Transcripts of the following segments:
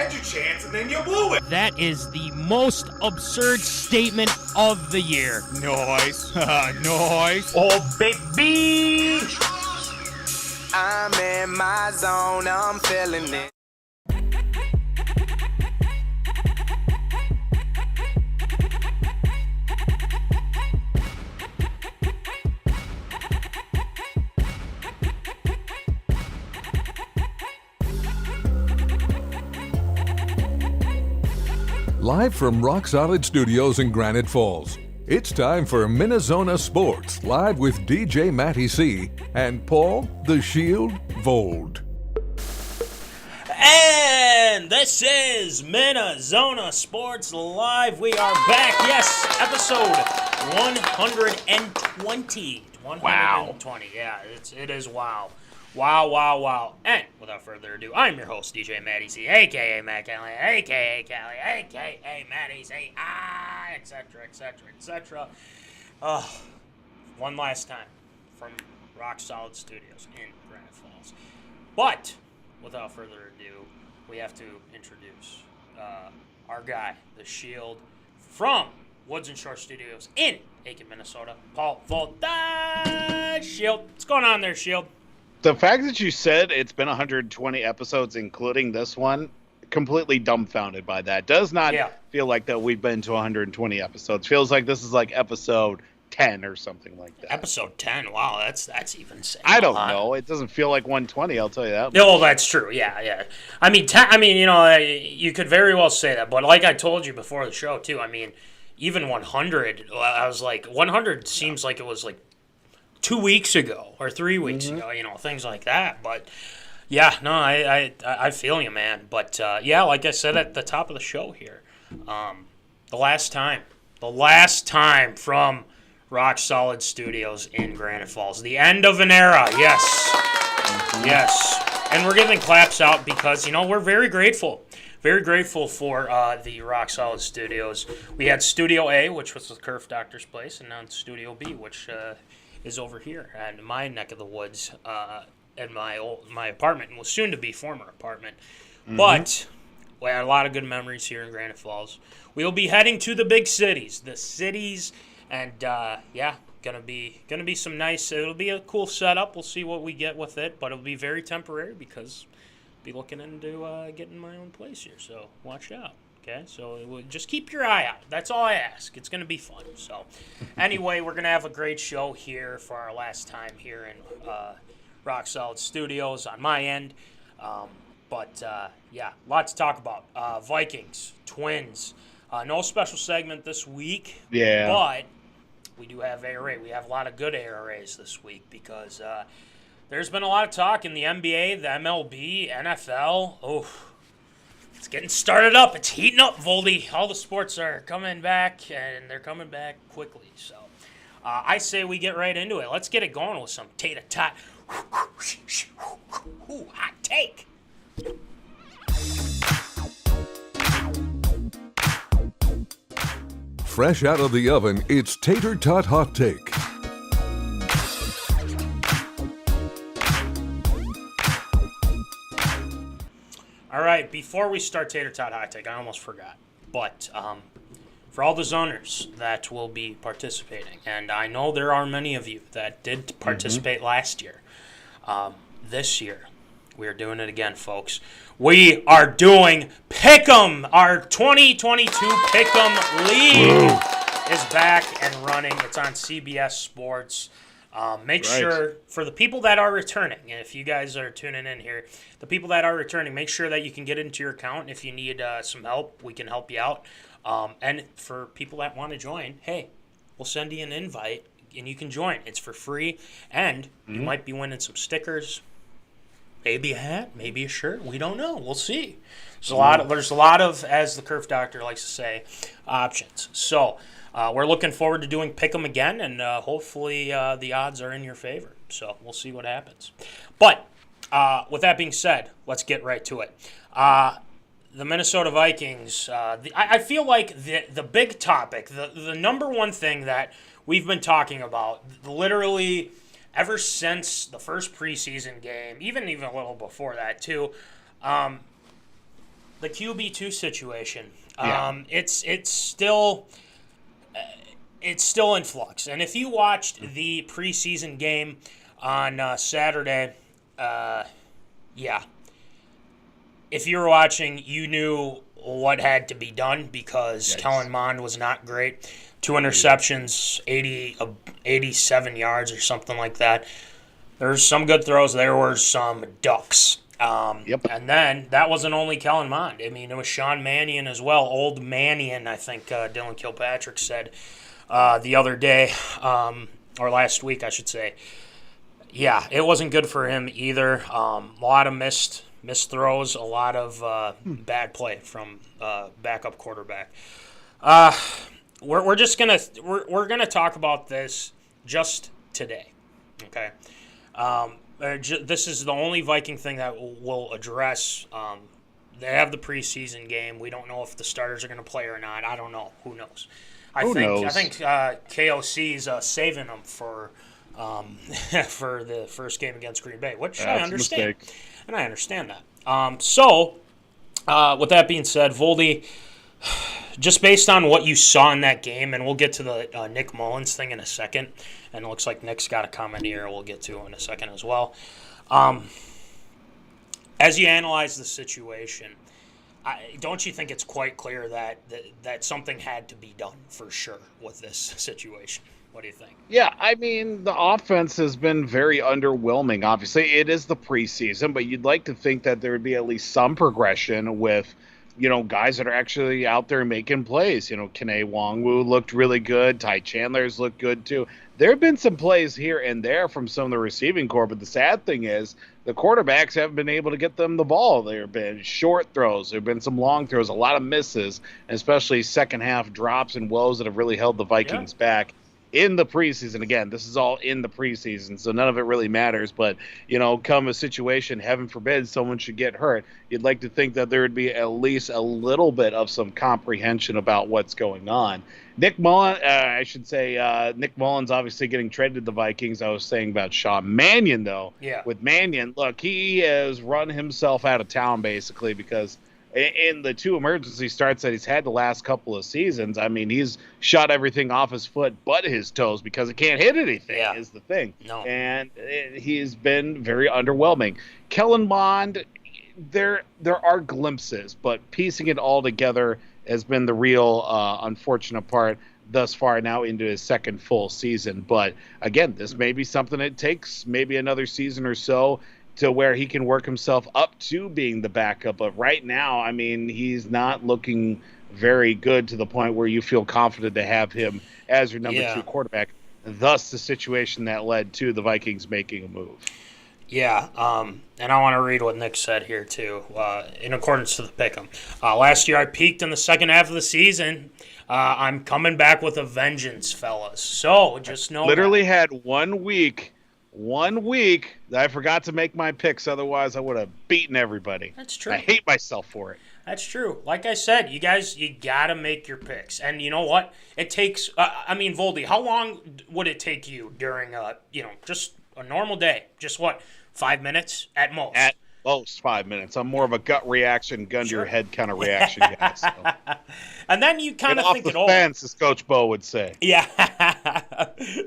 had your chance and then you blew it. That is the most absurd statement of the year. Nice. Nice. Oh, baby. I'm in my zone, I'm feeling it. Live from Rock Solid Studios in Granite Falls, it's time for MinneZona Sports, live with DJ Matty C. and Paul the Shield Vold. And this is MinneZona Sports Live. We are back. Yes, episode 120. 120. Yeah, it is wow. Wow. And without further ado, I'm your host, DJ Matty C, a.k.a. Matt Kelly, a.k.a. Kelly, a.k.a. Matty C, etc. One last time from Rock Solid Studios in Granite Falls. But without further ado, we have to introduce our guy, the Shield, from Woods and Shore Studios in Aiken, Minnesota, Paul Volta. Shield, what's going on there, Shield? The fact that you said it's been 120 episodes, including this one, completely dumbfounded by that. Does not feel like that we've been to 120 episodes. Feels like this is like episode 10 or something like that. Episode 10. Wow, that's even saying I don't know. It doesn't feel like 120. I'll tell you that. No, that's true. Yeah. I mean, you could very well say that, but like I told you before the show too. I mean, even 100. I was like, 100 seems like it was like 2 weeks ago or 3 weeks ago, things like that. But yeah, no, I feel you, man. But yeah, like I said at the top of the show here, the last time from Rock Solid Studios in Granite Falls, the end of an era. Yes, and we're giving claps out because we're very grateful for the Rock Solid Studios. We had Studio A, which was the Curve Doctor's place, and now Studio B, which is over here in my neck of the woods, in my apartment, and was soon to be former apartment. But we had a lot of good memories here in Granite Falls. We'll be heading to the big cities, and gonna be some nice. It'll be a cool setup. We'll see what we get with it, but it'll be very temporary because I'll be looking into getting my own place here. So watch out. Okay, so just keep your eye out. That's all I ask. It's going to be fun. So anyway, we're going to have a great show here for our last time here in Rock Solid Studios on my end. But a lot to talk about. Vikings, Twins. No special segment this week. Yeah. But we do have ARA. We have a lot of good ARAs this week because there's been a lot of talk in the NBA, the MLB, NFL. It's getting started up. It's heating up, Voldy. All the sports are coming back, and they're coming back quickly. So I say we get right into it. Let's get it going with some tater-tot. Ooh, hot take. Fresh out of the oven, it's Tater Tot Hot Take. All right, before we start Tater Tot Hot Take, I almost forgot. But for all the zoners that will be participating, and I know there are many of you that did participate last year, this year, we are doing it again, folks. We are doing Pick'em. Our 2022 Pick'em League is back and running. It's on CBS Sports. Make sure, for the people that are returning, and if you guys are tuning in here, the people that are returning, make sure that you can get into your account. If you need some help, we can help you out. And for people that want to join, hey, we'll send you an invite, and you can join. It's for free, and you might be winning some stickers, maybe a hat, maybe a shirt. We don't know. We'll see. There's a lot of, as the Curve Doctor likes to say, options. So we're looking forward to doing Pick'em again, and hopefully the odds are in your favor. So we'll see what happens. But with that being said, let's get right to it. The Minnesota Vikings, I feel like the big topic, the number one thing that we've been talking about, literally ever since the first preseason game, even a little before that too, the QB2 situation. Yeah. It's still in flux. And if you watched the preseason game on Saturday, if you were watching, you knew what had to be done because Kellen Mond was not great. 2 interceptions, 87 yards or something like that. There's some good throws. There were some ducks. And then that wasn't only Kellen Mond. I mean, it was Sean Mannion as well. Old Mannion, I think Dylan Kilpatrick said the other day, or last week, I should say. Yeah, it wasn't good for him either. A lot of missed throws, a lot of bad play from backup quarterback. We're gonna talk about this just today, okay? This is the only Viking thing that we'll address. They have the preseason game. We don't know if the starters are going to play or not. I don't know. Who knows? I think KOC's saving them for the first game against Green Bay, which I understand. And I understand that. So, with that being said, Voldy, just based on what you saw in that game, and we'll get to the Nick Mullins thing in a second, and it looks like Nick's got a comment here we'll get to in a second as well. As you analyze the situation, don't you think it's quite clear that something had to be done for sure with this situation? What do you think? Yeah, I mean, the offense has been very underwhelming. Obviously, it is the preseason, but you'd like to think that there would be at least some progression with, guys that are actually out there making plays. Kene Wongwu looked really good. Ty Chandler's looked good, too. There have been some plays here and there from some of the receiving corps, but the sad thing is the quarterbacks haven't been able to get them the ball. There have been short throws. There have been some long throws, a lot of misses, and especially second-half drops and woes that have really held the Vikings back in the preseason. Again, this is all in the preseason, so none of it really matters. But, come a situation, heaven forbid, someone should get hurt, you'd like to think that there would be at least a little bit of some comprehension about what's going on. Nick Mullins obviously getting traded to the Vikings. I was saying about Sean Mannion, though. Yeah. With Mannion, look, he has run himself out of town, basically, because in the 2 emergency starts that he's had the last couple of seasons, I mean, he's shot everything off his foot but his toes because he can't hit anything, is the thing. No. And he's been very underwhelming. Kellen Mond, there are glimpses, but piecing it all together has been the real unfortunate part thus far now into his second full season. But, again, this may be something that takes maybe another season or so to where he can work himself up to being the backup. But right now, I mean, he's not looking very good to the point where you feel confident to have him as your number 2 quarterback. Thus, the situation that led to the Vikings making a move. Yeah, and I want to read what Nick said here, too, in accordance to the pick'em. Last year I peaked in the second half of the season. I'm coming back with a vengeance, fellas. So, just know literally had 1 week that I forgot to make my picks. Otherwise, I would have beaten everybody. That's true. I hate myself for it. That's true. Like I said, you guys, you got to make your picks. And you know what? It takes, Voldy, how long would it take you during, just a normal day? Just what, 5 minutes at most? At most 5 minutes. I'm more of a gut reaction, gun to your head kind of reaction guy. So. And then you kind of think it over. Off the fence, as Coach Bo would say. Yeah.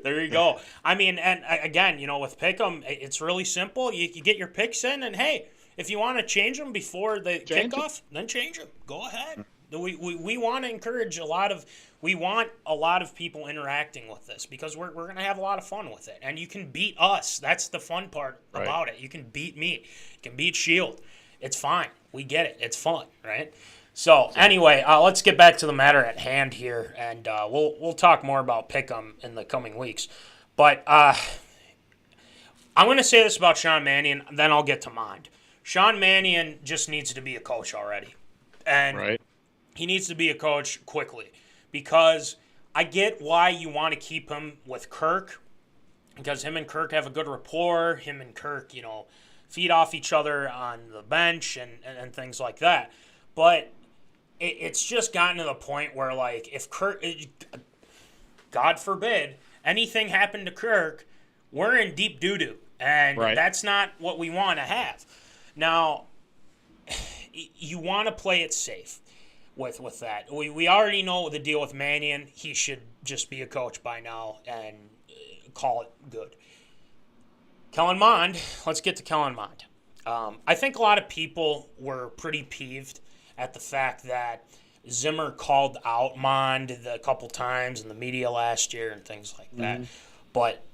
There you go. I mean, and again, with Pick'em, it's really simple. You get your picks in, and hey, if you want to change them before the kickoff, then change them. Go ahead. We want to encourage a lot of people interacting with this because we're going to have a lot of fun with it. And you can beat us. That's the fun part about it. You can beat me. You can beat Shield. It's fine. We get it. It's fun, right? So anyway, let's get back to the matter at hand here, and we'll talk more about Pick'em in the coming weeks. But I'm going to say this about Sean Mannion, then I'll get to Mond. Sean Mannion just needs to be a coach already. And he needs to be a coach quickly because I get why you want to keep him with Kirk because him and Kirk have a good rapport. Him and Kirk, feed off each other on the bench and things like that. But it's just gotten to the point where, like, if Kirk, God forbid, anything happened to Kirk, we're in deep doo-doo. And that's not what we want to have. Now, you want to play it safe with that. We already know the deal with Mannion. He should just be a coach by now and call it good. Kellen Mond, let's get to Kellen Mond. I think a lot of people were pretty peeved at the fact that Zimmer called out Mond a couple times in the media last year and things like that. But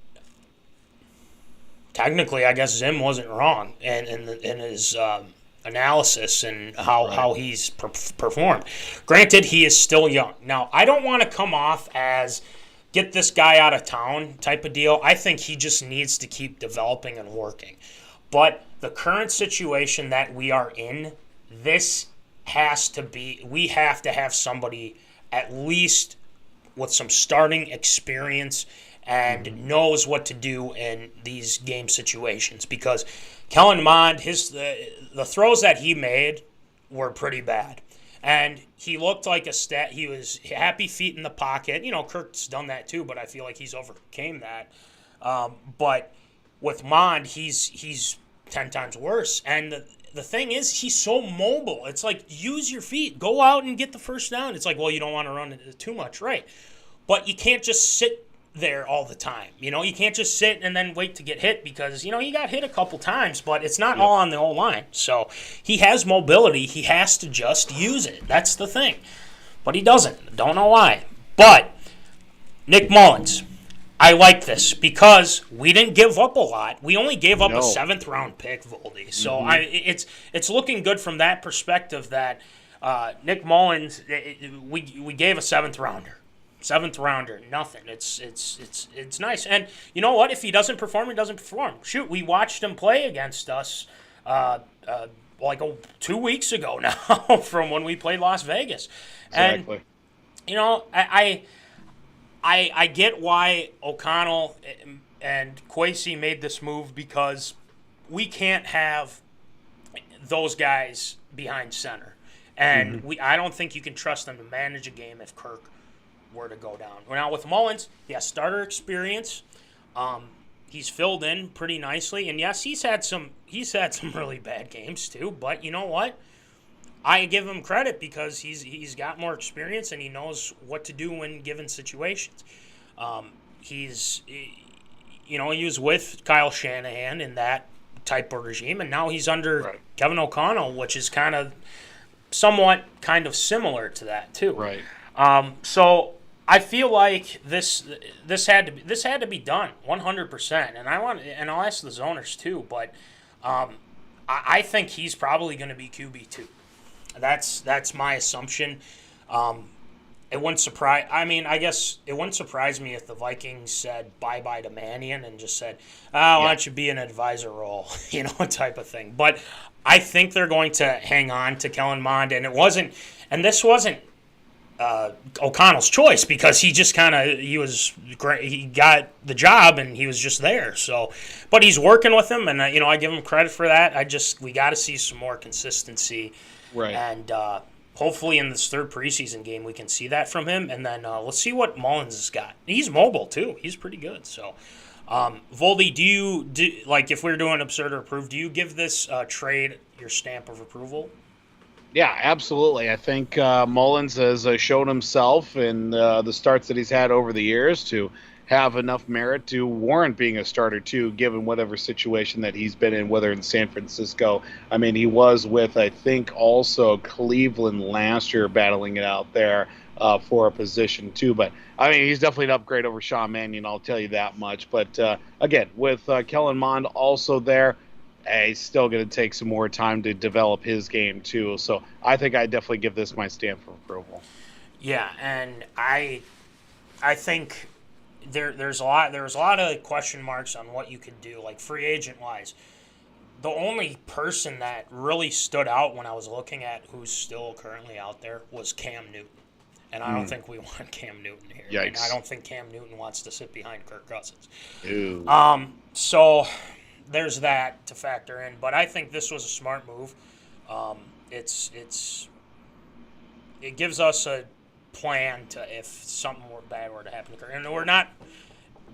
technically, I guess Zim wasn't wrong in his analysis and how he's performed. Granted, he is still young. Now, I don't want to come off as get this guy out of town type of deal. I think he just needs to keep developing and working. But the current situation that we are in, we have to have somebody at least with some starting experience and knows what to do in these game situations. Because Kellen Mond, the throws that he made were pretty bad. And he looked like he was happy feet in the pocket. You know, Kirk's done that too, but I feel like he's overcame that. But with Mond, he's 10 times worse. And the thing is, he's so mobile. It's like, use your feet. Go out and get the first down. It's like, well, you don't want to run it too much, right? But you can't just sit there all the time. You know, you can't just sit and then wait to get hit because, you know, he got hit a couple times, but it's not all on the O-line. So he has mobility. He has to just use it. That's the thing. But he doesn't. Don't know why. But Nick Mullins, I like this because we didn't give up a lot. We only gave up a 7th-round pick, Voldy. So it's looking good from that perspective that Nick Mullins, we gave a 7th-rounder. 7th-rounder, nothing. It's nice. And you know what? If he doesn't perform, he doesn't perform. Shoot, we watched him play against us 2 weeks ago now from when we played Las Vegas. Exactly. And, you know, I get why O'Connell and Kwesi made this move because we can't have those guys behind center. And I don't think you can trust them to manage a game if Kirk were to go down. Now with Mullins, he has starter experience. He's filled in pretty nicely, and yes, he's had some really bad games too. But you know what? I give him credit because he's got more experience and he knows what to do in given situations. He was with Kyle Shanahan in that type of regime, and now he's under Kevin O'Connell, which is kind of similar to that too. Right. So I feel like this had to be done 100%, and I'll ask the zoners too, but I think he's probably going to be QB2. That's my assumption. It wouldn't surprise. I mean, I guess it wouldn't surprise me if the Vikings said bye-bye to Mannion and just said, why don't you be an advisor role, type of thing. But I think they're going to hang on to Kellen Mond, and this wasn't O'Connell's choice because he just he was great. He got the job and he was just there. So, but he's working with him, and I give him credit for that. We got to see some more consistency, right? And hopefully in this third preseason game we can see that from him. And then let's see what Mullins has got. He's mobile too. He's pretty good. So, Voldy, do you if we're doing absurd or approved, do you give this trade your stamp of approval? Yeah, absolutely. I think Mullins has shown himself in the starts that he's had over the years to have enough merit to warrant being a starter too, given whatever situation that he's been in, whether in San Francisco. I mean, he was with, I think, also Cleveland last year battling it out there for a position too. But, I mean, he's definitely an upgrade over Sean Mannion, I'll tell you that much. But, again, with Kellen Mond also there, he's still going to take some more time to develop his game too. So I think I definitely give this my stamp of approval. Yeah, and I think there's a lot of question marks on what you could do, like free agent wise. The only person that really stood out when I was looking at who's still currently out there was Cam Newton. And I don't think we want Cam Newton here. Yikes. And I don't think Cam Newton wants to sit behind Kirk Cousins. Ew. So there's that to factor in, but I think this was a smart move. It gives us a plan to if something bad were to happen to Kirk, and we're not.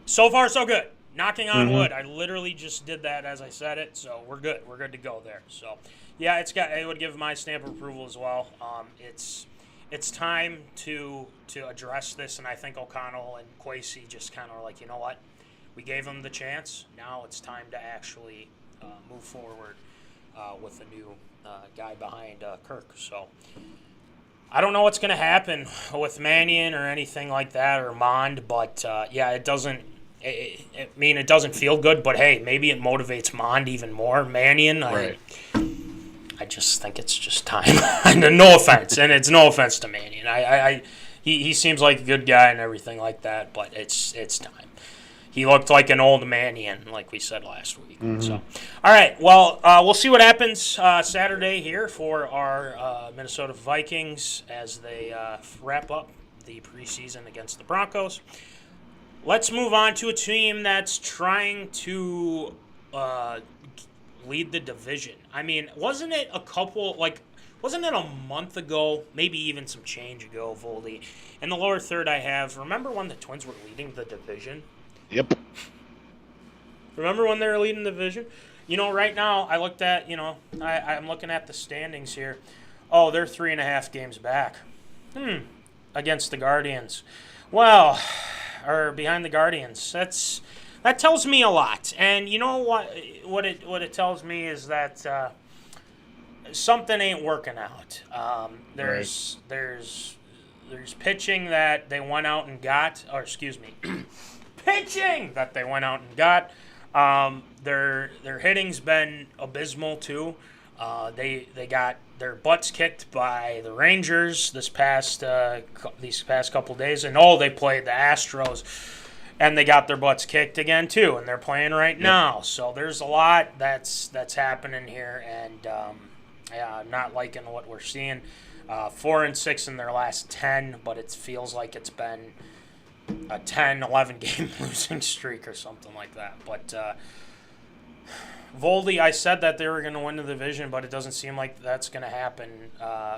So far, so good. Knocking on wood. I literally just did that as I said it, so we're good. We're good to go there. So, yeah, it would give my stamp of approval as well. It's time to address this, and I think O'Connell and Kwesi just kind of like, you know what? We gave them the chance. Now it's time to actually move forward with a new guy behind Kirk. So I don't know what's going to happen with Mannion or anything like that or Mond, but it doesn't. It doesn't feel good, but hey, maybe it motivates Mond even more. Mannion, Right. I just think it's just time. And no offense, and it's no offense to Mannion. He seems like a good guy and everything like that, but it's time. He looked like an old Mannion, like we said last week. So, all right, well, we'll see what happens Saturday here for our Minnesota Vikings as they wrap up the preseason against the Broncos. Let's move on to a team that's trying to lead the division. I mean, wasn't it a month ago, maybe even some change ago, Voldy? In the lower third remember when the Twins were leading the division? Yep. Remember when they were leading the division? Right now, I looked at, I'm looking at the standings here. Oh, they're 3.5 games back. Against the Guardians. Well, or behind the Guardians. That tells me a lot. And you know what it tells me is that something ain't working out. There's pitching that they went out and got, or excuse me, pitching that they went out and got. Their hitting's been abysmal too. They got their butts kicked by the Rangers these past couple days, and they played the Astros, and they got their butts kicked again too, and they're playing right now. So there's a lot that's happening here, and I'm not liking what we're seeing. 4-6 in their last 10, but it feels like it's been a 10-11 game losing streak or something like that. But Voldy, I said that they were going to win the division, but it doesn't seem like that's going to happen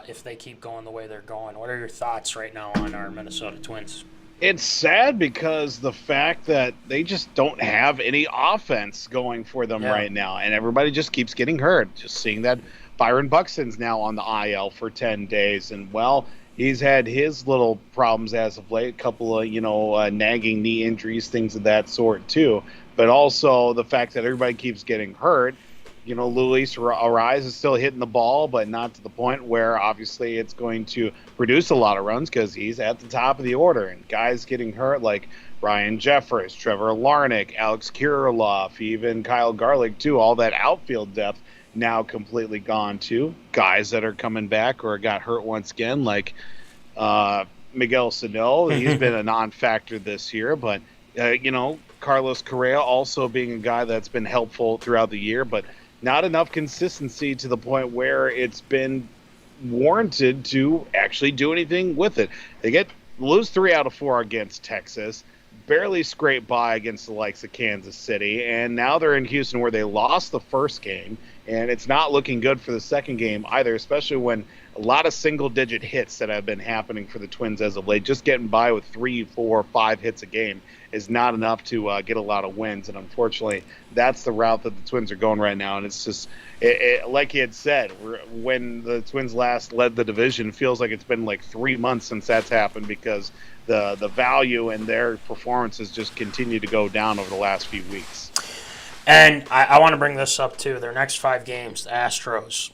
if they keep going the way they're going. What are your thoughts right now on our Minnesota Twins? It's sad because the fact that they just don't have any offense going for them right now, and everybody just keeps getting hurt. Just seeing that Byron Buxton's now on the IL for 10 days, and he's had his little problems as of late, a couple of, nagging knee injuries, things of that sort too. But also the fact that everybody keeps getting hurt. Luis Ariz is still hitting the ball, but not to the point where obviously it's going to produce a lot of runs because he's at the top of the order. And guys getting hurt like Ryan Jeffers, Trevor Larnach, Alex Kirilloff, even Kyle Garlick too, all that outfield depth now completely gone too. Guys that are coming back or got hurt once again, like Miguel Sano, he's been a non-factor this year, but Carlos Correa also being a guy that's been helpful throughout the year, but not enough consistency to the point where it's been warranted to actually do anything with it. They lose 3 out of 4 against Texas, barely scrape by against the likes of Kansas City, and now they're in Houston where they lost the first game, and it's not looking good for the second game either, especially when a lot of single-digit hits that have been happening for the Twins as of late. Just getting by with 3, 4, 5 hits a game is not enough to get a lot of wins, and unfortunately, that's the route that the Twins are going right now. And it's just, like he had said, when the Twins last led the division, it feels like it's been like 3 months since that's happened because the value in their performances just continue to go down over the last few weeks. And I want to bring this up too. Their next 5 games, the Astros.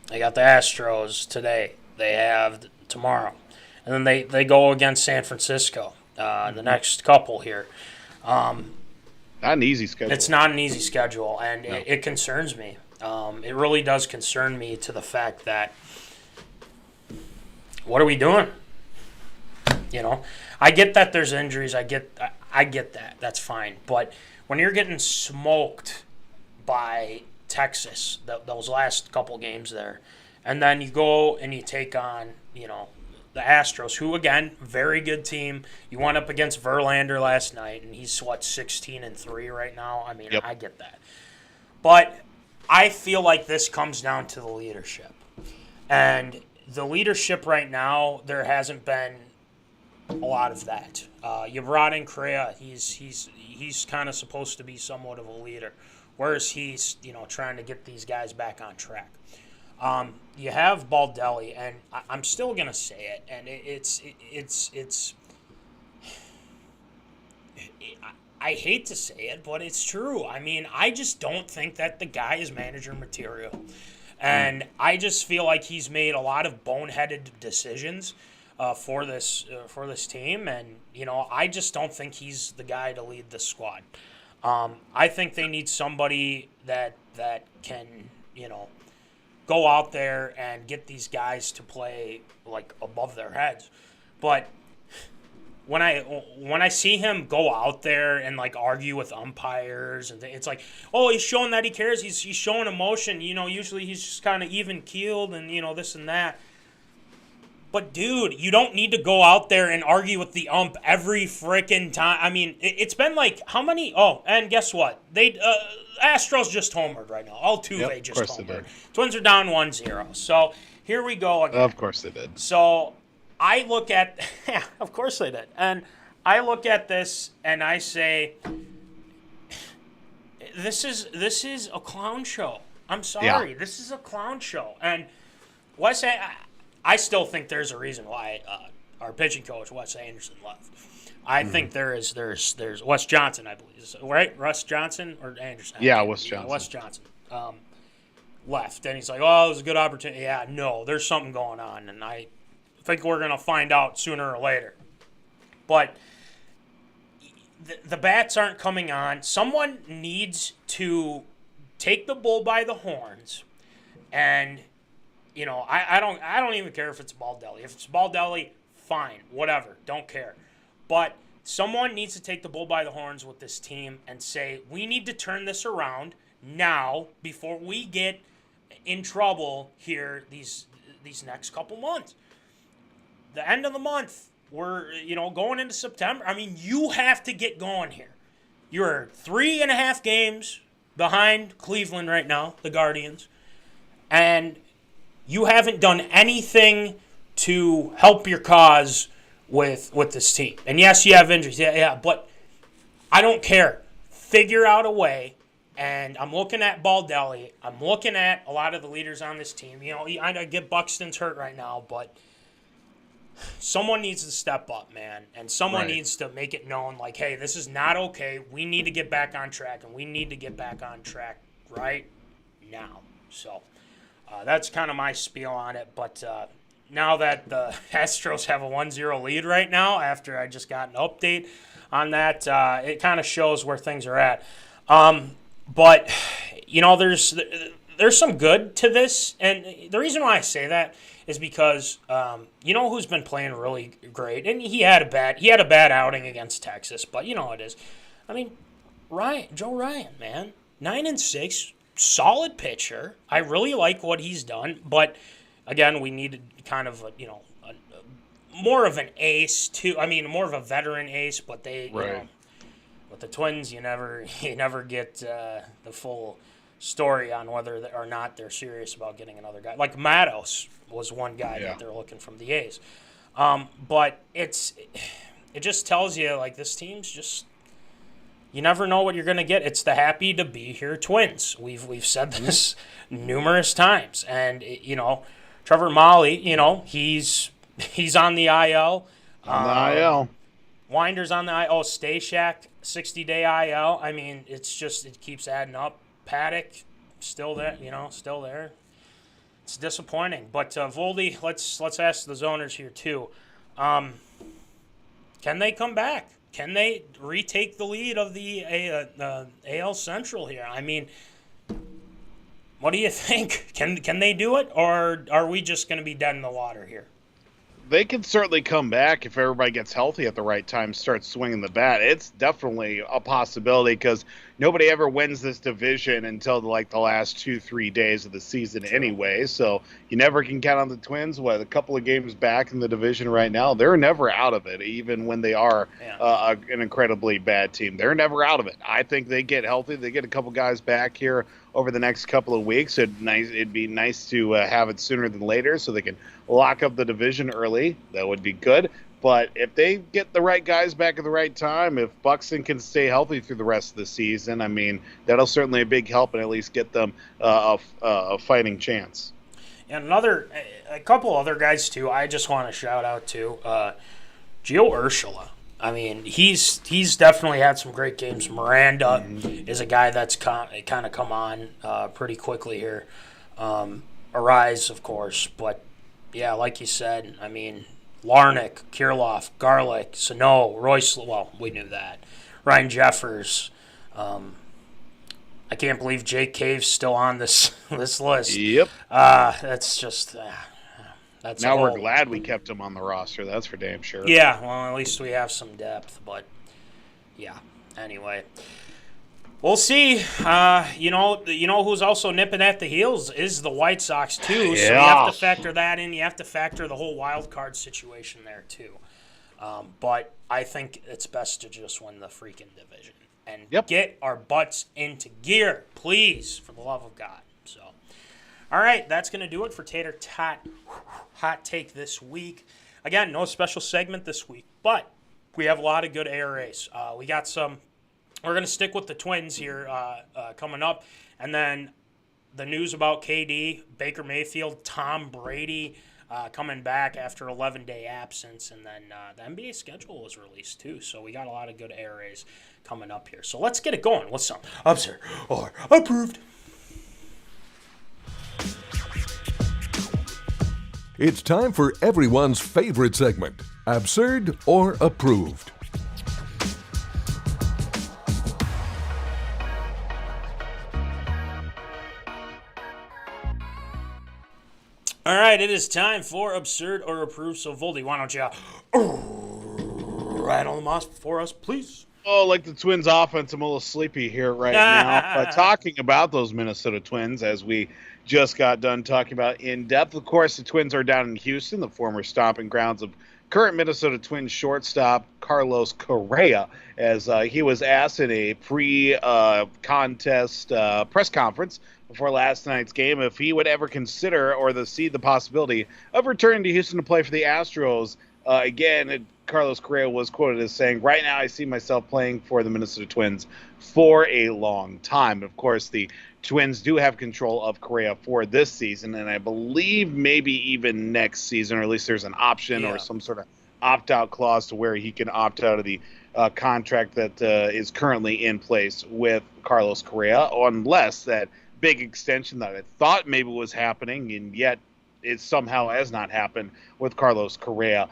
They got the Astros today. They have tomorrow. And then they go against San Francisco the next couple here. Not an easy schedule. It's not an easy schedule, and it concerns me. It really does concern me to the fact that what are we doing? I get that there's injuries. I get that. That's fine. But when you're getting smoked by Texas, those last couple games there, and then you go and you take on, the Astros, who, again, very good team. You went up against Verlander last night, and he's, 16-3 right now? I mean, I get that. But I feel like this comes down to the leadership. And the leadership right now, there hasn't been a lot of that. You brought in Correa. He he's kind of supposed to be somewhat of a leader, whereas he's trying to get these guys back on track. You have Baldelli, and I'm still gonna say it, and I hate to say it, but it's true. I mean, I just don't think that the guy is manager material. And I just feel like he's made a lot of boneheaded decisions for this team. And, I just don't think he's the guy to lead the squad. I think they need somebody that can, go out there and get these guys to play, like, above their heads. But when I see him go out there and like argue with umpires, and it's like, oh, he's showing that he cares. He's showing emotion. Usually he's just kind of even keeled and this and that. But dude, you don't need to go out there and argue with the ump every freaking time. I mean, it's been like how many? Oh, and guess what? They Astros just homered right now. Altuve just homered. Twins are down 1-0. So here we go again. Of course they did. So I look at, yeah, of course they did. And I look at this and I say, this is a clown show. I'm sorry. Yeah. This is a clown show. And Wes, I still think there's a reason why our pitching coach, Wes Anderson, left. I think there's Wes Johnson, I believe. Right? Russ Johnson or Anderson? Yeah, Wes Johnson. Wes Johnson. Left. And he's like, oh, it was a good opportunity. Yeah, no, there's something going on. And I think we're going to find out sooner or later. But the bats aren't coming on. Someone needs to take the bull by the horns, and I don't even care if it's Baldelli. If it's Baldelli, fine, whatever, don't care. But someone needs to take the bull by the horns with this team and say, we need to turn this around now before we get in trouble here these next couple months. The end of the month, we're going into September. I mean, you have to get going here. You're 3.5 games behind Cleveland right now, the Guardians, and you haven't done anything to help your cause with this team. And yes, you have injuries, yeah, but I don't care. Figure out a way. And I'm looking at Baldelli. I'm looking at a lot of the leaders on this team. I get Buxton's hurt right now, but someone needs to step up, man. And someone needs to make it known, like, hey, this is not okay. We need to get back on track, and we need to get back on track right now. So that's kind of my spiel on it. But now that the Astros have a 1-0 lead right now, after I just got an update on that, it kind of shows where things are at. But, there's some good to this. And the reason why I say that is because who's been playing really great, and he had a bad outing against Texas, but you know how it is. I mean, Joe Ryan, man, 9-6, solid pitcher. I really like what he's done, but again, we needed kind of more of an ace too. I mean, more of a veteran ace, but with the Twins, you never get the full story on whether or not they're serious about getting another guy. Like Matos was one guy that they're looking from the A's. But it just tells you, like, this team's just, you never know what you're going to get. It's the happy to be here Twins. We've said this numerous times. And, Trevor Molly, he's on the IL. Winder's on the IL. Stashak, 60-day IL. I mean, it keeps adding up. Paddock, still there, still there. It's disappointing. But, Voldy, let's ask the zoners here, too. Can they come back? Can they retake the lead of the AL Central here? I mean, what do you think? Can they do it, or are we just going to be dead in the water here? They can certainly come back if everybody gets healthy at the right time, starts swinging the bat. It's definitely a possibility because nobody ever wins this division until the last 2-3 days of the season anyway. So you never can count on the Twins. A couple of games back in the division right now, they're never out of it, even when they are an incredibly bad team. They're never out of it. I think they get healthy. They get a couple guys back here over the next couple of weeks. It'd be nice to have it sooner than later so they can lock up the division early. That would be good. But if they get the right guys back at the right time, if Buxton can stay healthy through the rest of the season, I mean, that'll certainly a big help and at least get them a fighting chance. And a couple other guys too. I just want to shout out to Gio Urshela. I mean, he's definitely had some great games. Miranda is a guy that's kind of come on pretty quickly here. Arise, of course, but yeah, like you said, I mean, Larnick, Kirilloff, Garlick, Sano, Royce. Well, we knew that. Ryan Jeffers. I can't believe Jake Cave's still on this list. Yep. That's just that's. Now we're glad we kept him on the roster. That's for damn sure. Yeah. Well, at least we have some depth. But yeah. Anyway, we'll see. You know who's also nipping at the heels is the White Sox too. So you have to factor that in. You have to factor the whole wild card situation there too. But I think it's best to just win the freaking division and get our butts into gear, please, for the love of God. So, all right, that's going to do it for Tater Tot Hot Take this week. Again, no special segment this week, but we have a lot of good ARAs. We got some. We're going to stick with the Twins here coming up, and then the news about KD, Baker Mayfield, Tom Brady coming back after 11-day absence, and then the NBA schedule was released too, so we got a lot of good ARAs coming up here. So let's get it going. What's some absurd or approved? It's time for everyone's favorite segment, Absurd or Approved. All right, it is time for Absurd or Approved. So, Voldy, why don't you rattle them off for us, please? Oh, like the Twins offense, I'm a little sleepy here right now. But talking about those Minnesota Twins, as we just got done talking about in depth, of course, the Twins are down in Houston, the former stomping grounds of current Minnesota Twins shortstop Carlos Correa, as he was asked in a pre-contest press conference before last night's game if he would ever consider or see the possibility of returning to Houston to play for the Astros. Again, Carlos Correa was quoted as saying, "Right now I see myself playing for the Minnesota Twins for a long time." Of course, the Twins do have control of Correa for this season, and I believe maybe even next season, or at least there's an option or some sort of opt-out clause to where he can opt out of the contract that is currently in place with Carlos Correa, unless that big extension that I thought maybe was happening, and yet it somehow has not happened with Carlos Correa,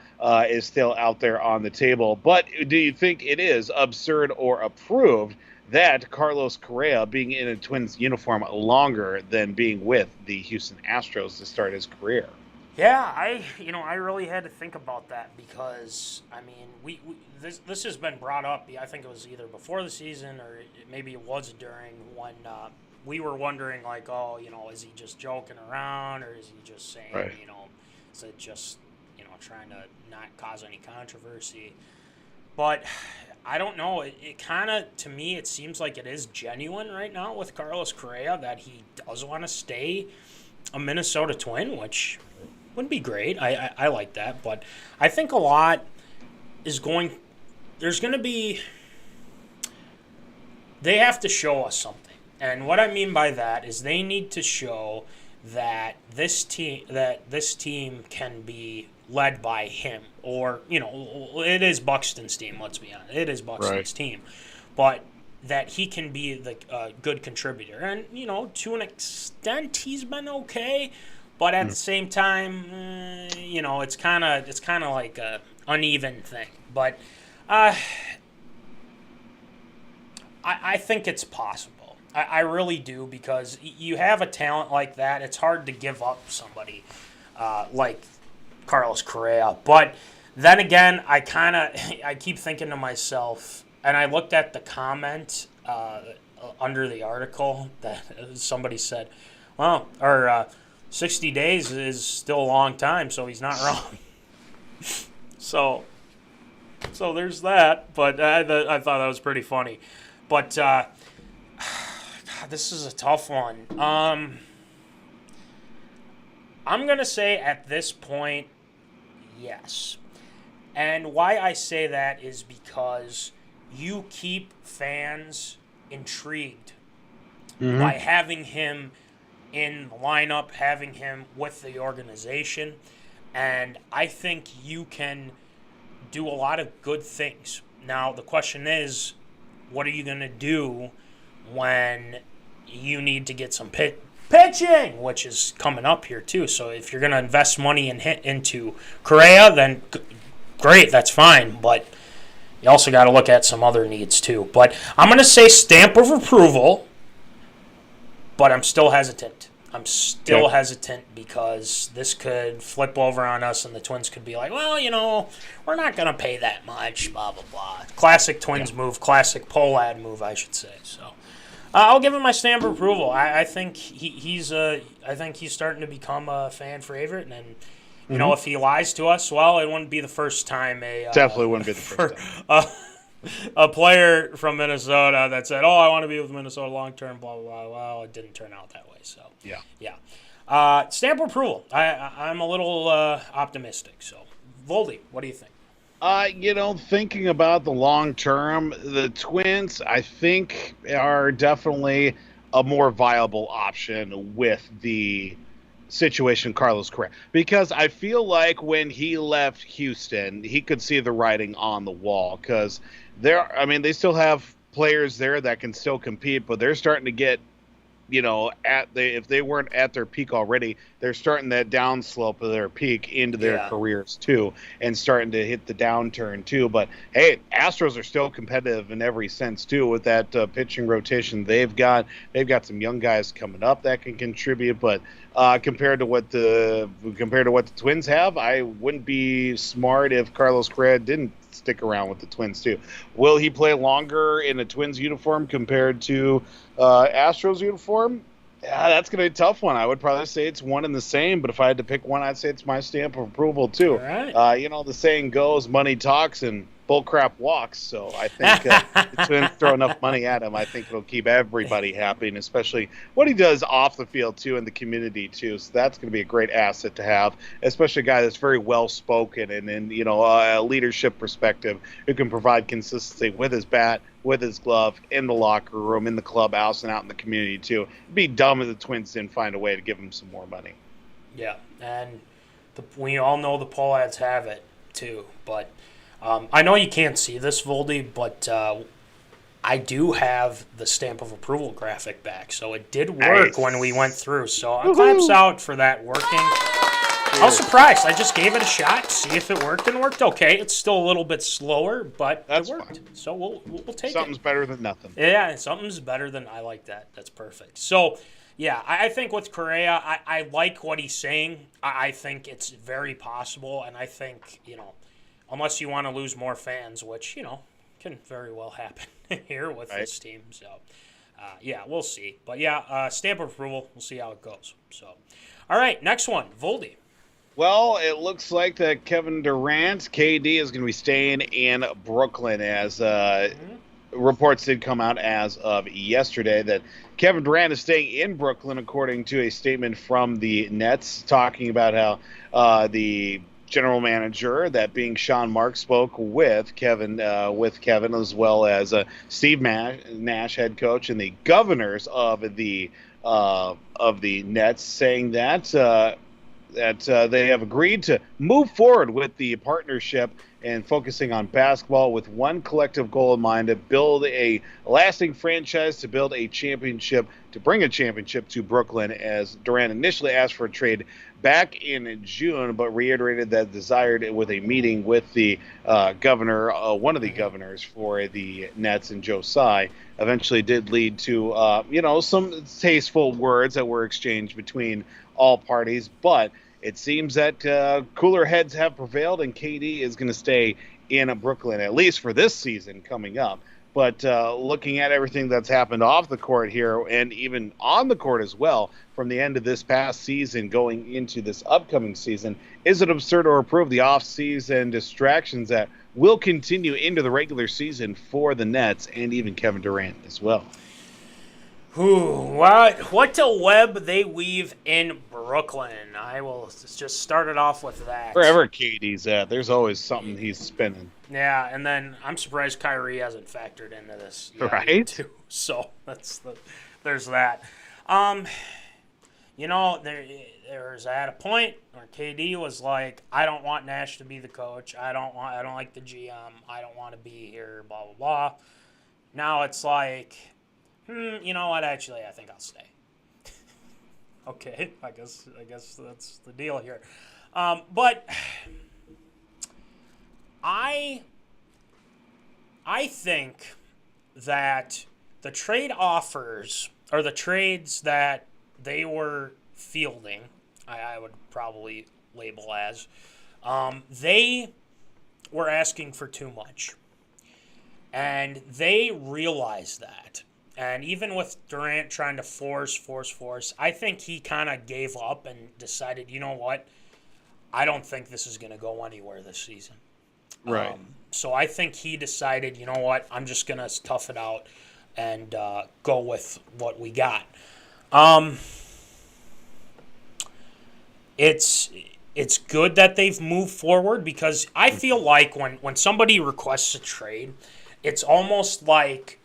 is still out there on the table. But do you think it is absurd or approved that Carlos Correa being in a Twins uniform longer than being with the Houston Astros to start his career? Yeah, I really had to think about that because, I mean, this has been brought up. I think it was either before the season or maybe it was during when we were wondering, like, oh, is he just joking around or is he just saying, is it just, trying to not cause any controversy? But I don't know. It kind of, to me, it seems like it is genuine right now with Carlos Correa that he does want to stay a Minnesota Twin, which would be great. I like that. But I think a lot is there's going to be, they have to show us something. And what I mean by that is they need to show that this team can be led by him, or it is Buxton's team. Let's be honest, it is Buxton's team, but that he can be the good contributor. And to an extent, he's been okay, but at the same time, it's kind of like a uneven thing. But I think it's possible. I really do, because you have a talent like that. It's hard to give up somebody like Carlos Correa. But then again, I keep thinking to myself, and I looked at the comment under the article that somebody said, well, 60 days is still a long time, so he's not wrong. So there's that. But I thought that was pretty funny. But this is a tough one. I'm going to say at this point, yes. And why I say that is because you keep fans intrigued by having him in the lineup, having him with the organization. And I think you can do a lot of good things. Now, the question is, what are you going to do when you need to get some pitching, which is coming up here too? So if you're going to invest money into Correa, then great, that's fine. But you also got to look at some other needs too. But I'm going to say stamp of approval, but I'm still hesitant. Hesitant because this could flip over on us and the Twins could be like, well, we're not going to pay that much, blah, blah, blah. Classic Twins move, classic Pohlad move, I should say. So I'll give him my stamp of approval. I think he's starting to become a fan favorite. And, if he lies to us, well, it wouldn't be the first time definitely wouldn't be the first time. A player from Minnesota that said, I want to be with Minnesota long term, blah, blah, blah. Well, it didn't turn out that way. So, yeah. Stamp of approval. I'm a little optimistic. So, Voldy, what do you think? Thinking about the long term, the Twins, I think, are definitely a more viable option with the situation Carlos Correa, because I feel like when he left Houston, he could see the writing on the wall, because they still have players there that can still compete, but they're starting to get, if they weren't at their peak already, they're starting that downslope of their peak into their careers too, and starting to hit the downturn too. But hey, Astros are still competitive in every sense too with that pitching rotation they've got. They've got some young guys coming up that can contribute, but compared to what the Twins have, I wouldn't be smart if Carlos Correa didn't stick around with the Twins too. Will he play longer in a Twins uniform compared to Astros uniform? Yeah, that's going to be a tough one. I would probably say it's one and the same, but if I had to pick one, I'd say it's my stamp of approval too. All right. The saying goes, money talks and bullcrap walks. So I think the Twins throw enough money at him. I think it'll keep everybody happy, and especially what he does off the field too, in the community too. So that's going to be a great asset to have, especially a guy that's very well spoken and in a leadership perspective who can provide consistency with his bat, with his glove, in the locker room, in the clubhouse, and out in the community too. It'd be dumb if the Twins didn't find a way to give him some more money. Yeah, and we all know the Pohlads have it too, but. I know you can't see this, Voldy, but I do have the stamp of approval graphic back, so it did work when we went through. So claps out for that working. I was surprised. I just gave it a shot, see if it worked, and it worked okay. It's still a little bit slower, but it worked. Fine. So we'll take Something's better than nothing. Yeah, something's better than I like that. That's perfect. So, yeah, I think with Correa, I like what he's saying. I think it's very possible, and I think, unless you want to lose more fans, which, can very well happen here with this team. So, we'll see. But, stamp of approval. We'll see how it goes. So, all right, next one, Voldy. Well, it looks like that Kevin Durant, KD, is going to be staying in Brooklyn, as reports did come out as of yesterday that Kevin Durant is staying in Brooklyn, according to a statement from the Nets, talking about how the general manager, that being Sean Marks, spoke with Kevin, as well as Steve Nash, head coach, and the governors of the Nets, saying that they have agreed to move forward with the partnership and focusing on basketball with one collective goal in mind: to build a lasting franchise, to build a championship, to bring a championship to Brooklyn, as Durant initially asked for a trade back in June, but reiterated that desired with a meeting with the governor, one of the governors for the Nets, and Joe Tsai. Eventually did lead to, some tasteful words that were exchanged between all parties, but it seems that cooler heads have prevailed, and KD is going to stay in Brooklyn, at least for this season coming up. But looking at everything that's happened off the court here, and even on the court as well, from the end of this past season going into this upcoming season, is it absurd to approve the off-season distractions that will continue into the regular season for the Nets and even Kevin Durant as well? What a web they weave in Brooklyn. I will just start it off with that. Wherever KD's at, there's always something he's spinning. Yeah, and then I'm surprised Kyrie hasn't factored into this yet, right? too. So there's that. There's at a point where KD was like, I don't want Nash to be the coach. I don't like the GM. I don't want to be here, blah, blah, blah. Now it's like, you know what? Actually, I think I'll stay. Okay, I guess that's the deal here. But I think that the trade offers, or the trades that they were fielding, I would probably label as, they were asking for too much. And they realized that. And even with Durant trying to force, I think he kind of gave up and decided, you know what? I don't think this is going to go anywhere this season. Right. So I think he decided, you know what? I'm just going to tough it out and go with what we got. It's good that they've moved forward, because I feel like when somebody requests a trade, it's almost like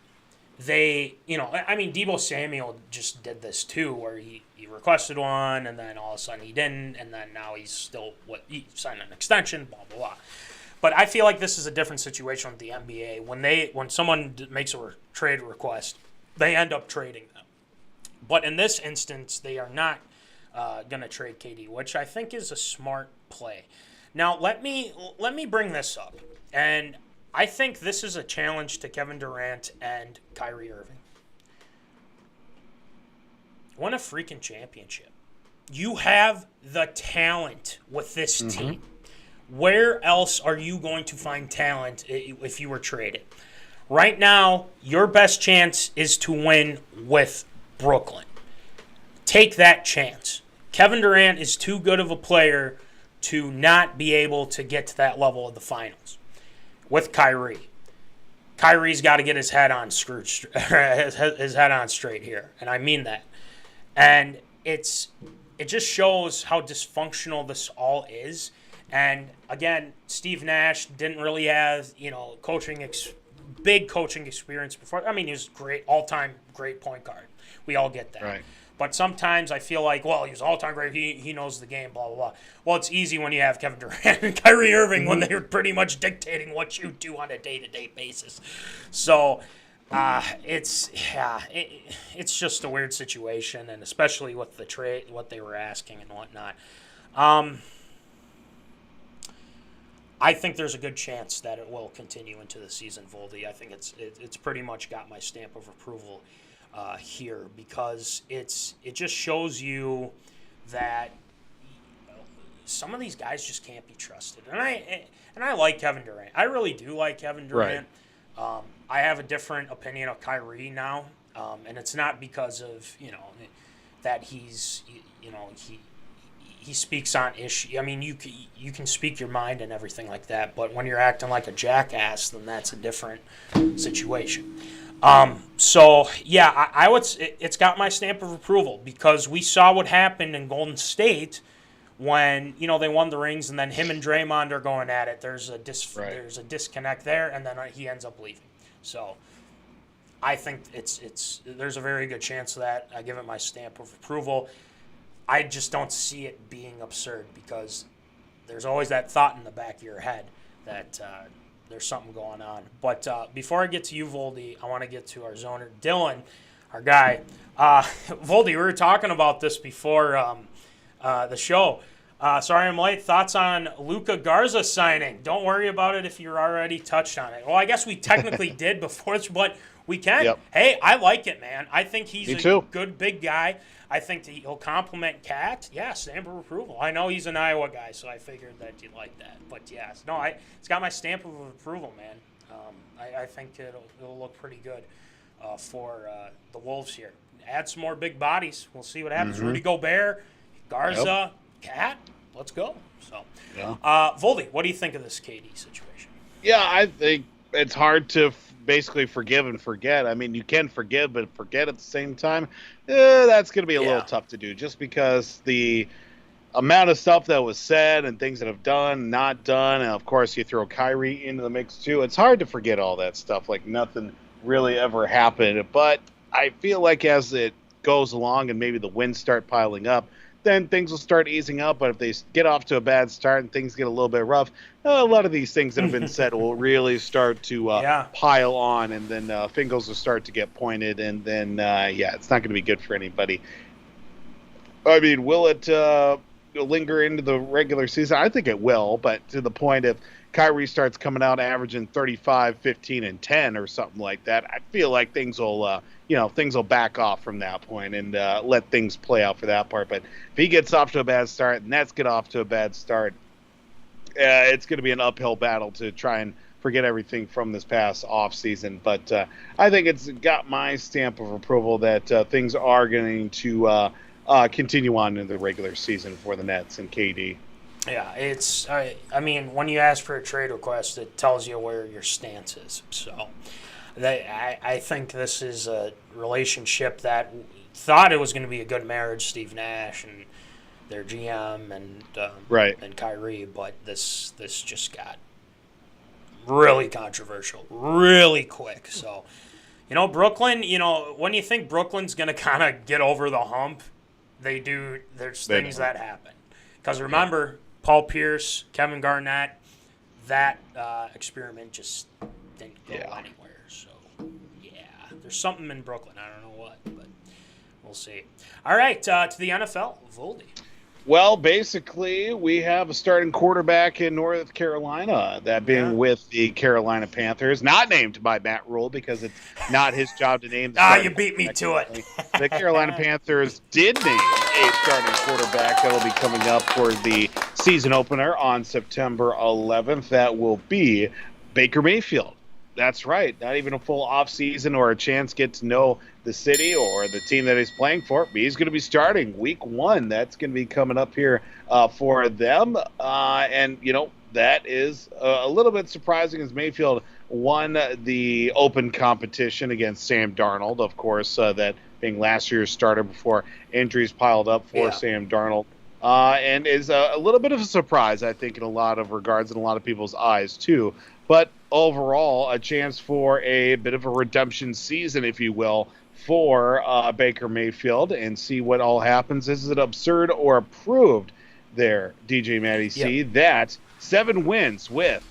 they, Deebo Samuel just did this too, where he requested one, and then all of a sudden he didn't, and then now he signed an extension, blah, blah, blah. But I feel like this is a different situation with the NBA. When someone makes a trade request, they end up trading them. But in this instance, they are not going to trade KD, which I think is a smart play. Now, let me bring this up, and I think this is a challenge to Kevin Durant and Kyrie Irving. Win a freaking championship. You have the talent with this team. Where else are you going to find talent if you were traded? Right now, your best chance is to win with Brooklyn. Take that chance. Kevin Durant is too good of a player to not be able to get to that level of the finals. With Kyrie's got to get his head on straight here, and I mean that. And it just shows how dysfunctional this all is. And again, Steve Nash didn't really have big coaching experience before. I mean, he was great, all-time great point guard. We all get that. Right. But sometimes I feel like, well, he was all-time great. He knows the game, blah, blah, blah. Well, it's easy when you have Kevin Durant and Kyrie Irving when they're pretty much dictating what you do on a day-to-day basis. So it's just a weird situation, and especially with the trade, what they were asking and whatnot. I think there's a good chance that it will continue into the season, Voldy. I think it's pretty much got my stamp of approval here, because it just shows you that some of these guys just can't be trusted. And I like Kevin Durant. I really do like Kevin Durant. Right. I have a different opinion of Kyrie now, and it's not because of that he's he speaks on issue. I mean, you can speak your mind and everything like that, but when you're acting like a jackass, then that's a different situation. So yeah, I would. It's got my stamp of approval, because we saw what happened in Golden State when they won the rings, and then him and Draymond are going at it. There's a disconnect there, and then he ends up leaving. So I think there's a very good chance of that. I give it my stamp of approval. I just don't see it being absurd, because there's always that thought in the back of your head that there's something going on. But before I get to you, Voldy, I want to get to our zoner, Dylan, our guy. Voldy, we were talking about this before the show. Sorry I'm late. Thoughts on Luka Garza signing? Don't worry about it if you're already touched on it. Well, I guess we technically did before this, but we can. Yep. Hey, I like it, man. I think he's a good big guy. I think that he'll compliment Cat. Yeah, stamp of approval. I know he's an Iowa guy, so I figured that you'd like that. But yes, no, it's got my stamp of approval, man. I think it'll look pretty good for the Wolves here. Add some more big bodies. We'll see what happens. Rudy Gobert, Garza, Cat. Let's go. So, Voldy, what do you think of this KD situation? Yeah, I think it's hard to basically forgive and forget. I mean, you can forgive but forget at the same time. That's going to be a little tough to do, just because the amount of stuff that was said and things that have done, not done, and of course you throw Kyrie into the mix too. It's hard to forget all that stuff, like nothing really ever happened. But I feel like as it goes along and maybe the wins start piling up, then things will start easing up. But if they get off to a bad start and things get a little bit rough, a lot of these things that have been said will really start to pile on, and then fingers will start to get pointed, and then it's not going to be good for anybody. I mean, will it linger into the regular season? I think it will, but to the point, if Kyrie starts coming out averaging 35, 15, and 10 or something like that, I feel like things will back off from that point and let things play out for that part. But if he gets off to a bad start and Nets get off to a bad start, it's going to be an uphill battle to try and forget everything from this past off season. But I think it's got my stamp of approval that things are going to continue on in the regular season for the Nets and KD. Yeah, it's. I mean, when you ask for a trade request, it tells you where your stance is. So, I think this is a relationship that thought it was going to be a good marriage, Steve Nash and their GM and Kyrie, but this just got really controversial really quick. So, Brooklyn. When you think Brooklyn's going to kind of get over the hump, they do. There's things that happen. Because remember, Paul Pierce, Kevin Garnett, that experiment just didn't go anywhere. So, there's something in Brooklyn. I don't know what, but we'll see. All right, to the NFL, Voldy. Well, basically, we have a starting quarterback in North Carolina, that being with the Carolina Panthers, not named by Matt Rule because it's not his job to name the you beat me to it. The Carolina Panthers did name a starting quarterback that will be coming up for the season opener on September 11th. That will be Baker Mayfield. That's right. Not even a full offseason or a chance to get to know the city or the team that he's playing for. He's going to be starting week 1. That's going to be coming up here for them. And that is a little bit surprising, as Mayfield won the open competition against Sam Darnold, of course, that being last year's starter before injuries piled up for Sam Darnold. And is a little bit of a surprise, I think, in a lot of regards, in a lot of people's eyes, too. But overall, a chance for a bit of a redemption season, if you will, for Baker Mayfield, and see what all happens. Is it absurd or approved there, DJ Matty C, that 7 wins with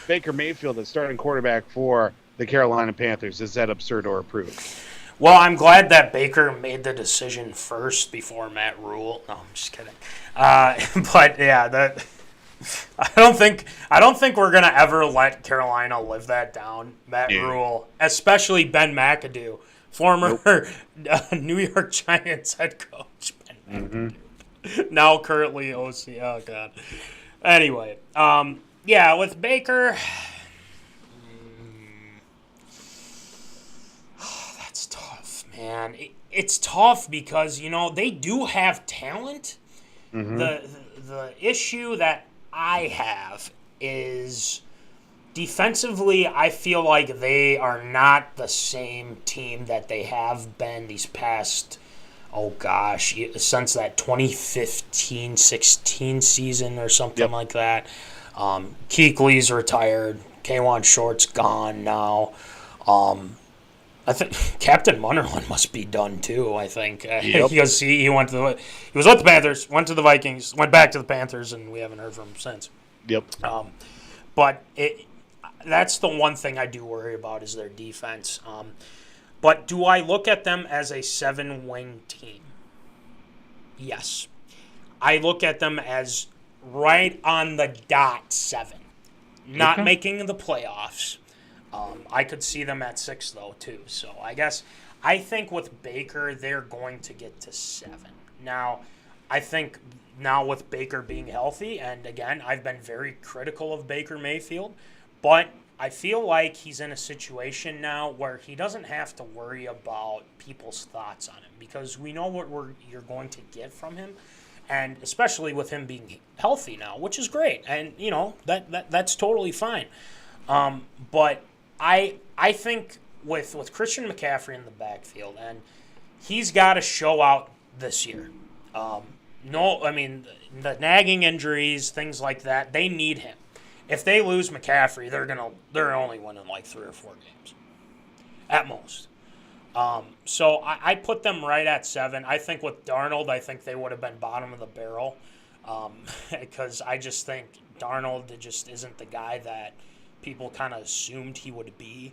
Baker Mayfield as starting quarterback for the Carolina Panthers? Is that absurd or approved? Well, I'm glad that Baker made the decision first before Matt Rule. No, I'm just kidding. But yeah, I don't think we're gonna ever let Carolina live that down. Matt Rule, especially Ben McAdoo, former New York Giants head coach. Ben McAdoo, now currently OC. Oh God. Anyway, with Baker. That's tough, man. It's tough because they do have talent. The issue that I have is defensively, I feel like they are not the same team that they have been these past, since that 2015-16 season or something like that. Kuechly's retired. K'Wan Short's gone now. I think Captain Munnerlyn must be done too. I think he was with the Panthers, went to the Vikings, went back to the Panthers, and we haven't heard from him since. But that's the one thing I do worry about is their defense. But do I look at them as a 7-win team? Yes, I look at them as right on the dot 7, not making the playoffs. I could see them at 6, though, too. So I think with Baker, they're going to get to 7. Now, I think with Baker being healthy, and again, I've been very critical of Baker Mayfield, but I feel like he's in a situation now where he doesn't have to worry about people's thoughts on him because we know what you're going to get from him, and especially with him being healthy now, which is great, and that's totally fine. But I think with Christian McCaffrey in the backfield, and he's got to show out this year. The nagging injuries, things like that, they need him. If they lose McCaffrey, they're only winning like 3 or 4 games at most. So I put them right at 7. I think with Darnold, I think they would have been bottom of the barrel because I just think Darnold just isn't the guy that people kind of assumed he would be.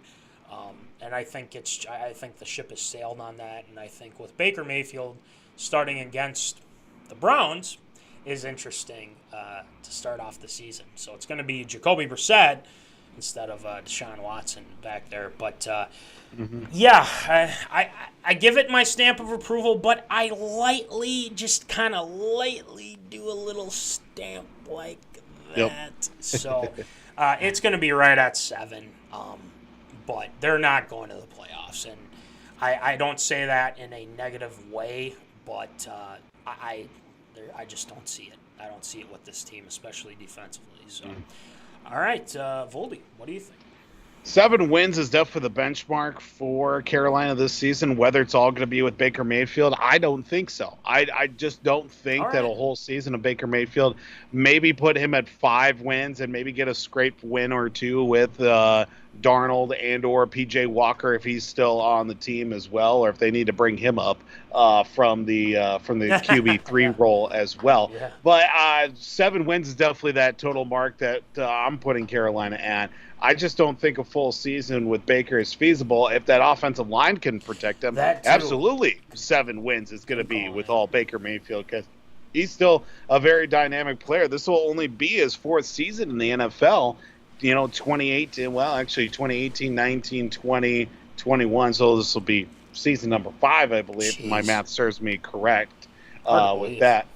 And I think the ship has sailed on that. And I think with Baker Mayfield starting against the Browns is interesting to start off the season. So it's going to be Jacoby Brissett instead of Deshaun Watson back there. But, I give it my stamp of approval, but I kind of lightly do a little stamp like that. Yep. So it's going to be right at 7. But they're not going to the playoffs. And I don't say that in a negative way, but I just don't see it. I don't see it with this team, especially defensively. So, all right, Voldy, what do you think? 7 wins is definitely the benchmark for Carolina this season. Whether it's all going to be with Baker Mayfield, I don't think so. I just don't think that a whole season of Baker Mayfield, maybe put him at 5 wins and maybe get a scrape win or 2 with Darnold and or PJ Walker if he's still on the team as well, or if they need to bring him up from the QB3 role as well. Yeah. But 7 wins is definitely that total mark that I'm putting Carolina at. I just don't think a full season with Baker is feasible. If that offensive line can protect him, absolutely 7 wins is going to be with all Baker Mayfield because he's still a very dynamic player. This will only be his 4th season in the NFL. 2018, 19, 20, 21. So this will be season number 5, I believe. If my math serves me correct with that.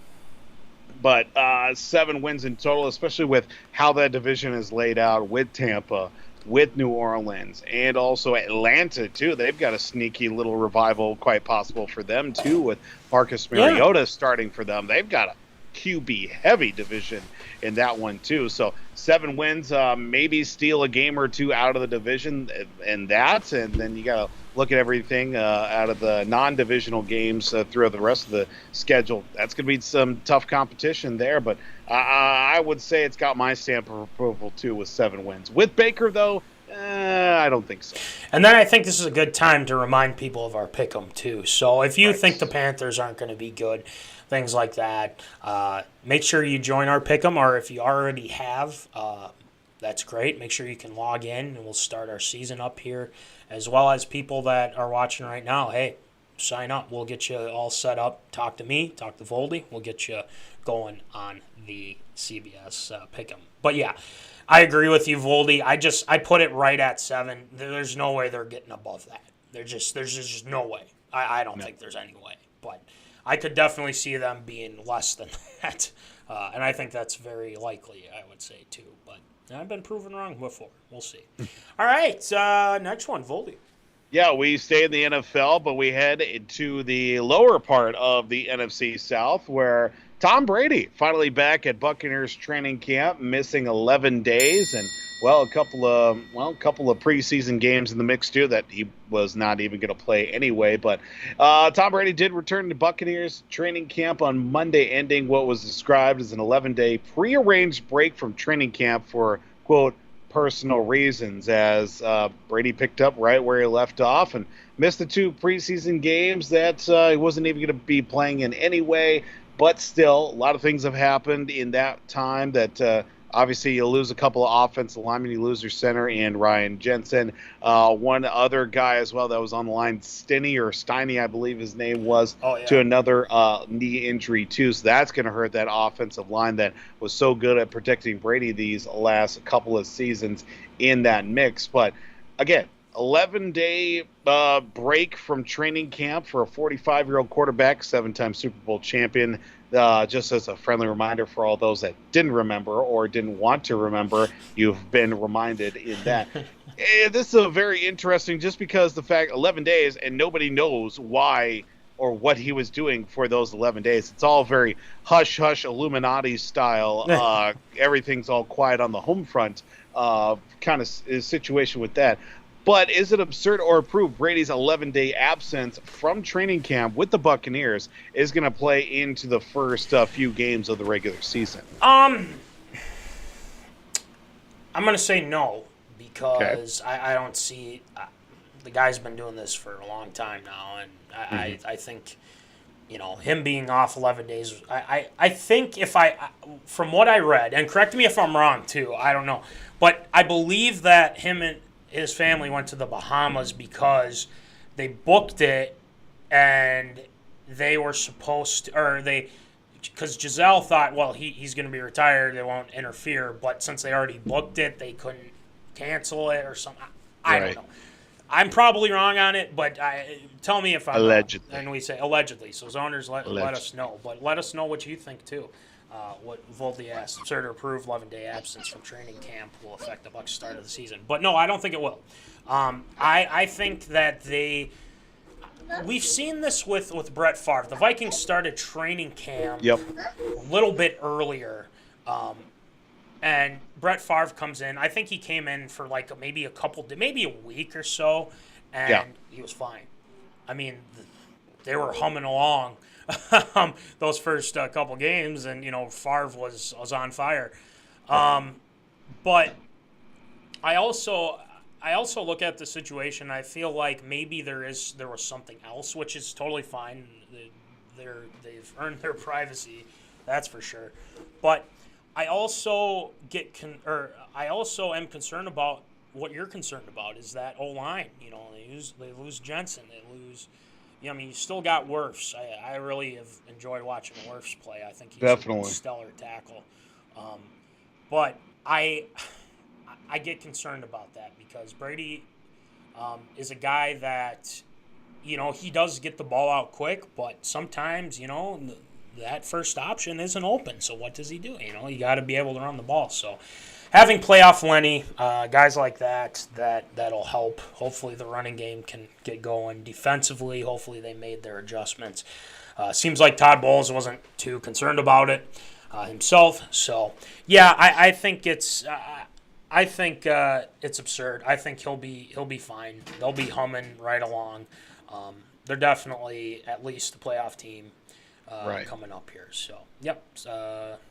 But 7 wins in total, especially with how that division is laid out with Tampa, with New Orleans, and also Atlanta, too. They've got a sneaky little revival, quite possible for them, too, with Marcus Mariota starting for them. They've got a QB-heavy division in that one, too. So 7 wins, maybe steal a game or 2 out of the division and then you got to look at everything out of the non-divisional games throughout the rest of the schedule. That's going to be some tough competition there, but I would say it's got my stamp of approval, too, with 7 wins. With Baker, though, I don't think so. And then I think this is a good time to remind people of our pick'em, too. So if you think the Panthers aren't going to be good, things like that, make sure you join our pick'em, or if you already have, that's great. Make sure you can log in, and we'll start our season up here, as well as people that are watching right now. Hey, sign up. We'll get you all set up. Talk to me. Talk to Voldy. We'll get you going on the CBS pick'em. But, yeah, I agree with you, Voldy. I put it right at 7. There's no way they're getting above that. There's just no way. I don't think there's any way. But I could definitely see them being less than that. And I think that's very likely, I would say, too. But I've been proven wrong before. We'll see. All right, next one, Voldy. Yeah, we stay in the NFL, but we head to the lower part of the NFC South, where Tom Brady finally back at Buccaneers training camp, missing 11 days, and a couple of preseason games in the mix too that he was not even going to play anyway. But Tom Brady did return to Buccaneers training camp on Monday, ending what was described as an 11-day prearranged break from training camp for, quote, personal reasons, as Brady picked up right where he left off and missed the 2 preseason games that he wasn't even going to be playing in anyway. But still, a lot of things have happened in that time that obviously you lose a couple of offensive linemen. You lose your center and Ryan Jensen. One other guy as well that was on the line, Steiny, I believe his name was, to another knee injury too. So that's going to hurt that offensive line that was so good at protecting Brady these last couple of seasons in that mix. But again, 11-day break from training camp for a 45-year-old quarterback, 7-time Super Bowl champion. Just as a friendly reminder for all those that didn't remember or didn't want to remember, you've been reminded in that. This is a very interesting, just because the fact 11 days and nobody knows why or what he was doing for those 11 days. It's all very hush-hush Illuminati style. Everything's all quiet on the home front kind of situation with that. But is it absurd or approved Brady's 11-day absence from training camp with the Buccaneers is going to play into the first few games of the regular season? I'm going to say no because I don't see the guy's been doing this for a long time now, and I think him being off 11 days. I think from what I read, and correct me if I'm wrong too, I don't know, but I believe that him and his family went to the Bahamas because they booked it and they were supposed to, because Giselle thought, well, he's going to be retired, they won't interfere, but since they already booked it, they couldn't cancel it or something. I don't know. I'm probably wrong on it, but tell me if I'm allegedly. Wrong. And we say allegedly, so zoners let us know. But let us know what you think too. What Voldy asked, absurd or approved 11-day absence from training camp will affect the Bucs' start of the season. But no, I don't think it will. I think that we've seen this with Brett Favre. The Vikings started training camp a little bit earlier, and Brett Favre comes in. I think he came in for maybe a week or so, and he was fine. I mean, they were humming along those first couple games, and Favre was on fire. But I also look at the situation. I feel like maybe there was something else, which is totally fine. They've earned their privacy, that's for sure. But I also am concerned about what you're concerned about is that O-line. They lose Jensen, they lose. You still got Wirfs. I really have enjoyed watching Wirfs play. I think he's a stellar tackle. But I get concerned about that because Brady is a guy that, he does get the ball out quick, but sometimes, that first option isn't open. So what does he do? You got to be able to run the ball. So having playoff Lenny, guys like that'll help. Hopefully the running game can get going. Defensively, hopefully they made their adjustments. Seems like Todd Bowles wasn't too concerned about it himself. So yeah, I think it's absurd. I think he'll be fine. They'll be humming right along. They're definitely at least the playoff team. Coming up here. So,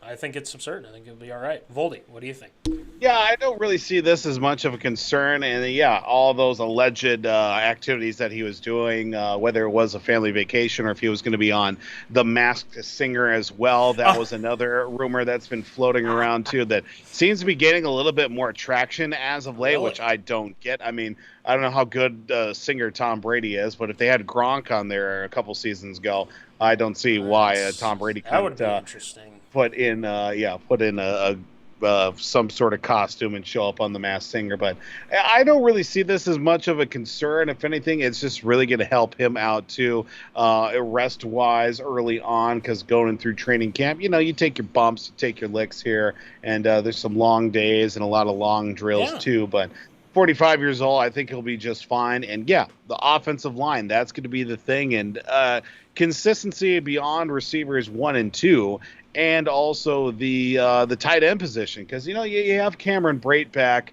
I think it's absurd. I think it'll be all right. Voldy, what do you think? Yeah, I don't really see this as much of a concern. And, all those alleged activities that he was doing, whether it was a family vacation or if he was going to be on The Masked Singer as well, that was another rumor that's been floating around, too, that seems to be getting a little bit more traction as of late, which I don't get. I mean, I don't know how good singer Tom Brady is, but if they had Gronk on there a couple seasons ago, I don't see why Tom Brady couldn't put in some sort of costume and show up on The Masked Singer. But I don't really see this as much of a concern. If anything, it's just really going to help him out too, rest-wise early on, because going through training camp, you take your bumps, you take your licks here, and there's some long days and a lot of long drills too. But 45 years old, I think he'll be just fine. And the offensive line, that's going to be the thing. And consistency beyond receivers 1 and 2, and also the tight end position, because you have Cameron Brate back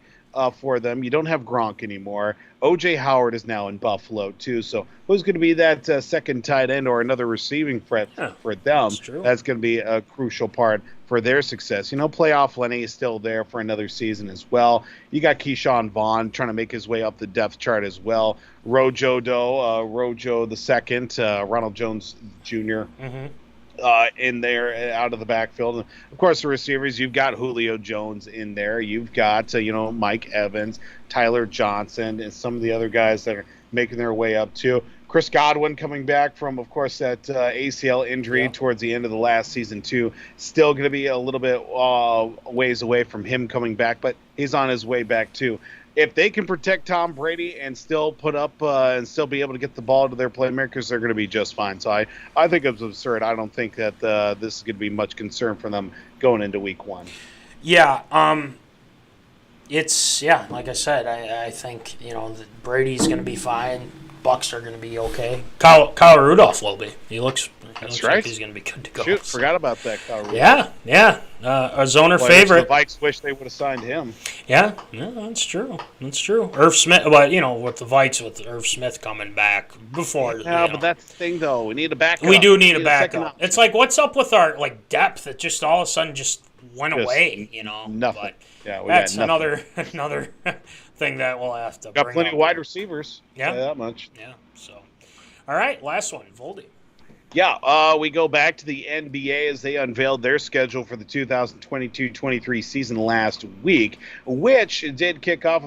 for them. You don't have Gronk anymore. O.J. Howard is now in Buffalo too. So who's going to be that second tight end or another receiving threat for them? That's going to be a crucial part for their success. Playoff Lenny is still there for another season as well. You got Keyshawn Vaughn trying to make his way up the depth chart as well. Rojo the second, Ronald Jones Jr. In there out of the backfield. And of course, the receivers, you've got Julio Jones in there. You've got, Mike Evans, Tyler Johnson, and some of the other guys that are making their way up too. Chris Godwin coming back from, of course, that ACL injury towards the end of the last season too. Still going to be a little bit ways away from him coming back, but he's on his way back too. If they can protect Tom Brady and still put up and still be able to get the ball to their playmakers, they're going to be just fine. So I think it's absurd. I don't think that this is going to be much concern for them going into week 1. Yeah. Like I said, I think, Brady's going to be fine. Bucks are going to be okay. Kyle Rudolph will be. He looks right. like he's going to be good to go. Shoot, forgot about that, Kyle Rudolph. Yeah. A Zoner favorite. The Vikes wish they would have signed him. Yeah, that's true. Irv Smith, but with the Vikes, with Irv Smith coming back before. Yeah, but that's the thing, though. We need a backup. We do need a backup. It's like, what's up with our depth that just all of a sudden just went away? Nothing. But yeah, that's another thing that we'll have to. Got plenty of wide receivers. Yeah, that much. Yeah. So, all right, last one, Voldy. Yeah, we go back to the NBA as they unveiled their schedule for the 2022-23 season last week, which did kick off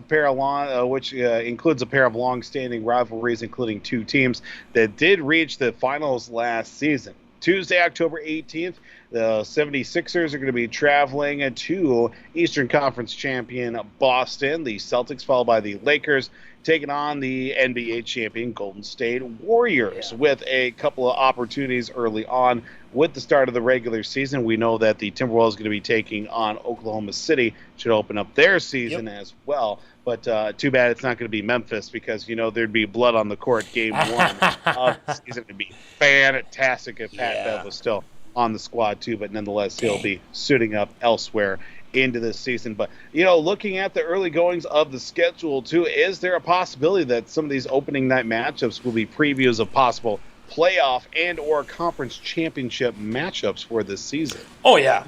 which includes a pair of long-standing rivalries, including two teams that did reach the finals last season. Tuesday, October 18th, the 76ers are going to be traveling to Eastern Conference champion Boston, the Celtics, followed by the Lakers, taking on the NBA champion Golden State Warriors, with a couple of opportunities early on. With the start of the regular season, we know that the Timberwolves is going to be taking on Oklahoma City, should open up their season as well. But too bad it's not going to be Memphis, because, there'd be blood on the court game one of the season. It'd be fantastic if Pat Bev was still on the squad too, but nonetheless, he'll be suiting up elsewhere into this season. But looking at the early goings of the schedule too, is there a possibility that some of these opening night matchups will be previews of possible playoff and or conference championship matchups for this season? Oh yeah,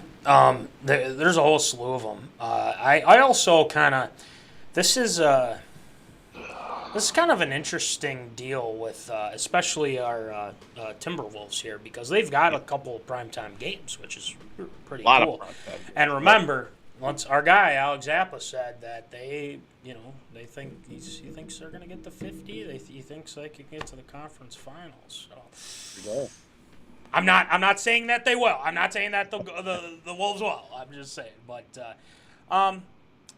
there's a whole slew of them. I also kind of this is kind of an interesting deal with especially our Timberwolves here, because they've got a couple of primetime games, which is pretty cool. And remember, once our guy Alex Zappa said that they think he thinks they're going to get to 50. He thinks they could get to the conference finals. So I'm not saying that they will. I'm not saying that the Wolves will. I'm just saying, but.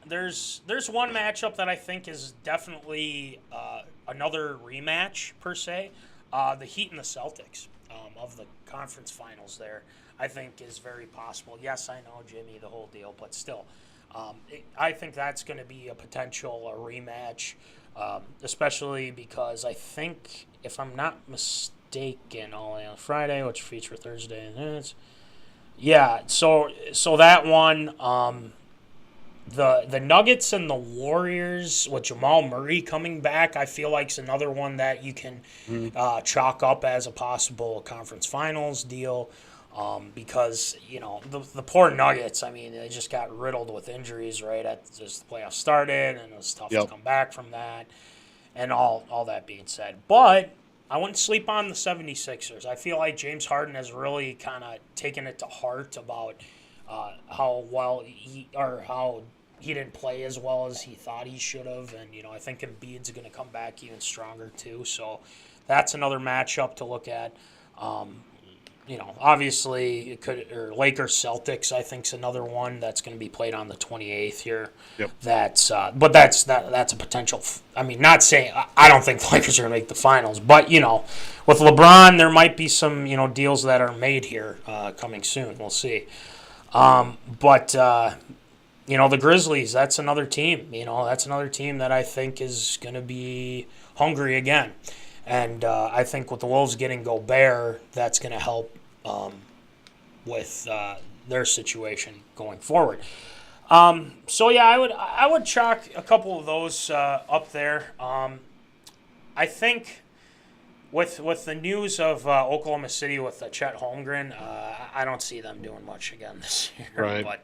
There's one matchup that I think is definitely another rematch per se. The Heat and the Celtics of the conference finals there, I think, is very possible. Yes, I know, Jimmy, the whole deal, but still, I think that's going to be a potential rematch, especially because I think, if I'm not mistaken, only on Friday, which feature Thursday, so that one. The Nuggets and the Warriors with Jamal Murray coming back, I feel like is another one that you can chalk up as a possible conference finals deal, because the poor Nuggets. I mean, they just got riddled with injuries right as the playoffs started, and it was tough to come back from that. And all that being said, but I wouldn't sleep on the 76ers. I feel like James Harden has really kind of taken it to heart about how he didn't play as well as he thought he should have, and I think Embiid's going to come back even stronger too. So that's another matchup to look at. Obviously it could, or Lakers Celtics, I think, is another one that's going to be played on the 28th here. Yep. That's a potential. I mean, not saying I don't think the Lakers are going to make the finals, but with LeBron, there might be some deals that are made here coming soon. We'll see. The Grizzlies, that's another team. That's another team that I think is going to be hungry again. And I think with the Wolves getting Gobert, that's going to help with their situation going forward. I would chalk a couple of those up there. I think with the news of Oklahoma City with Chet Holmgren, I don't see them doing much again this year. Right. But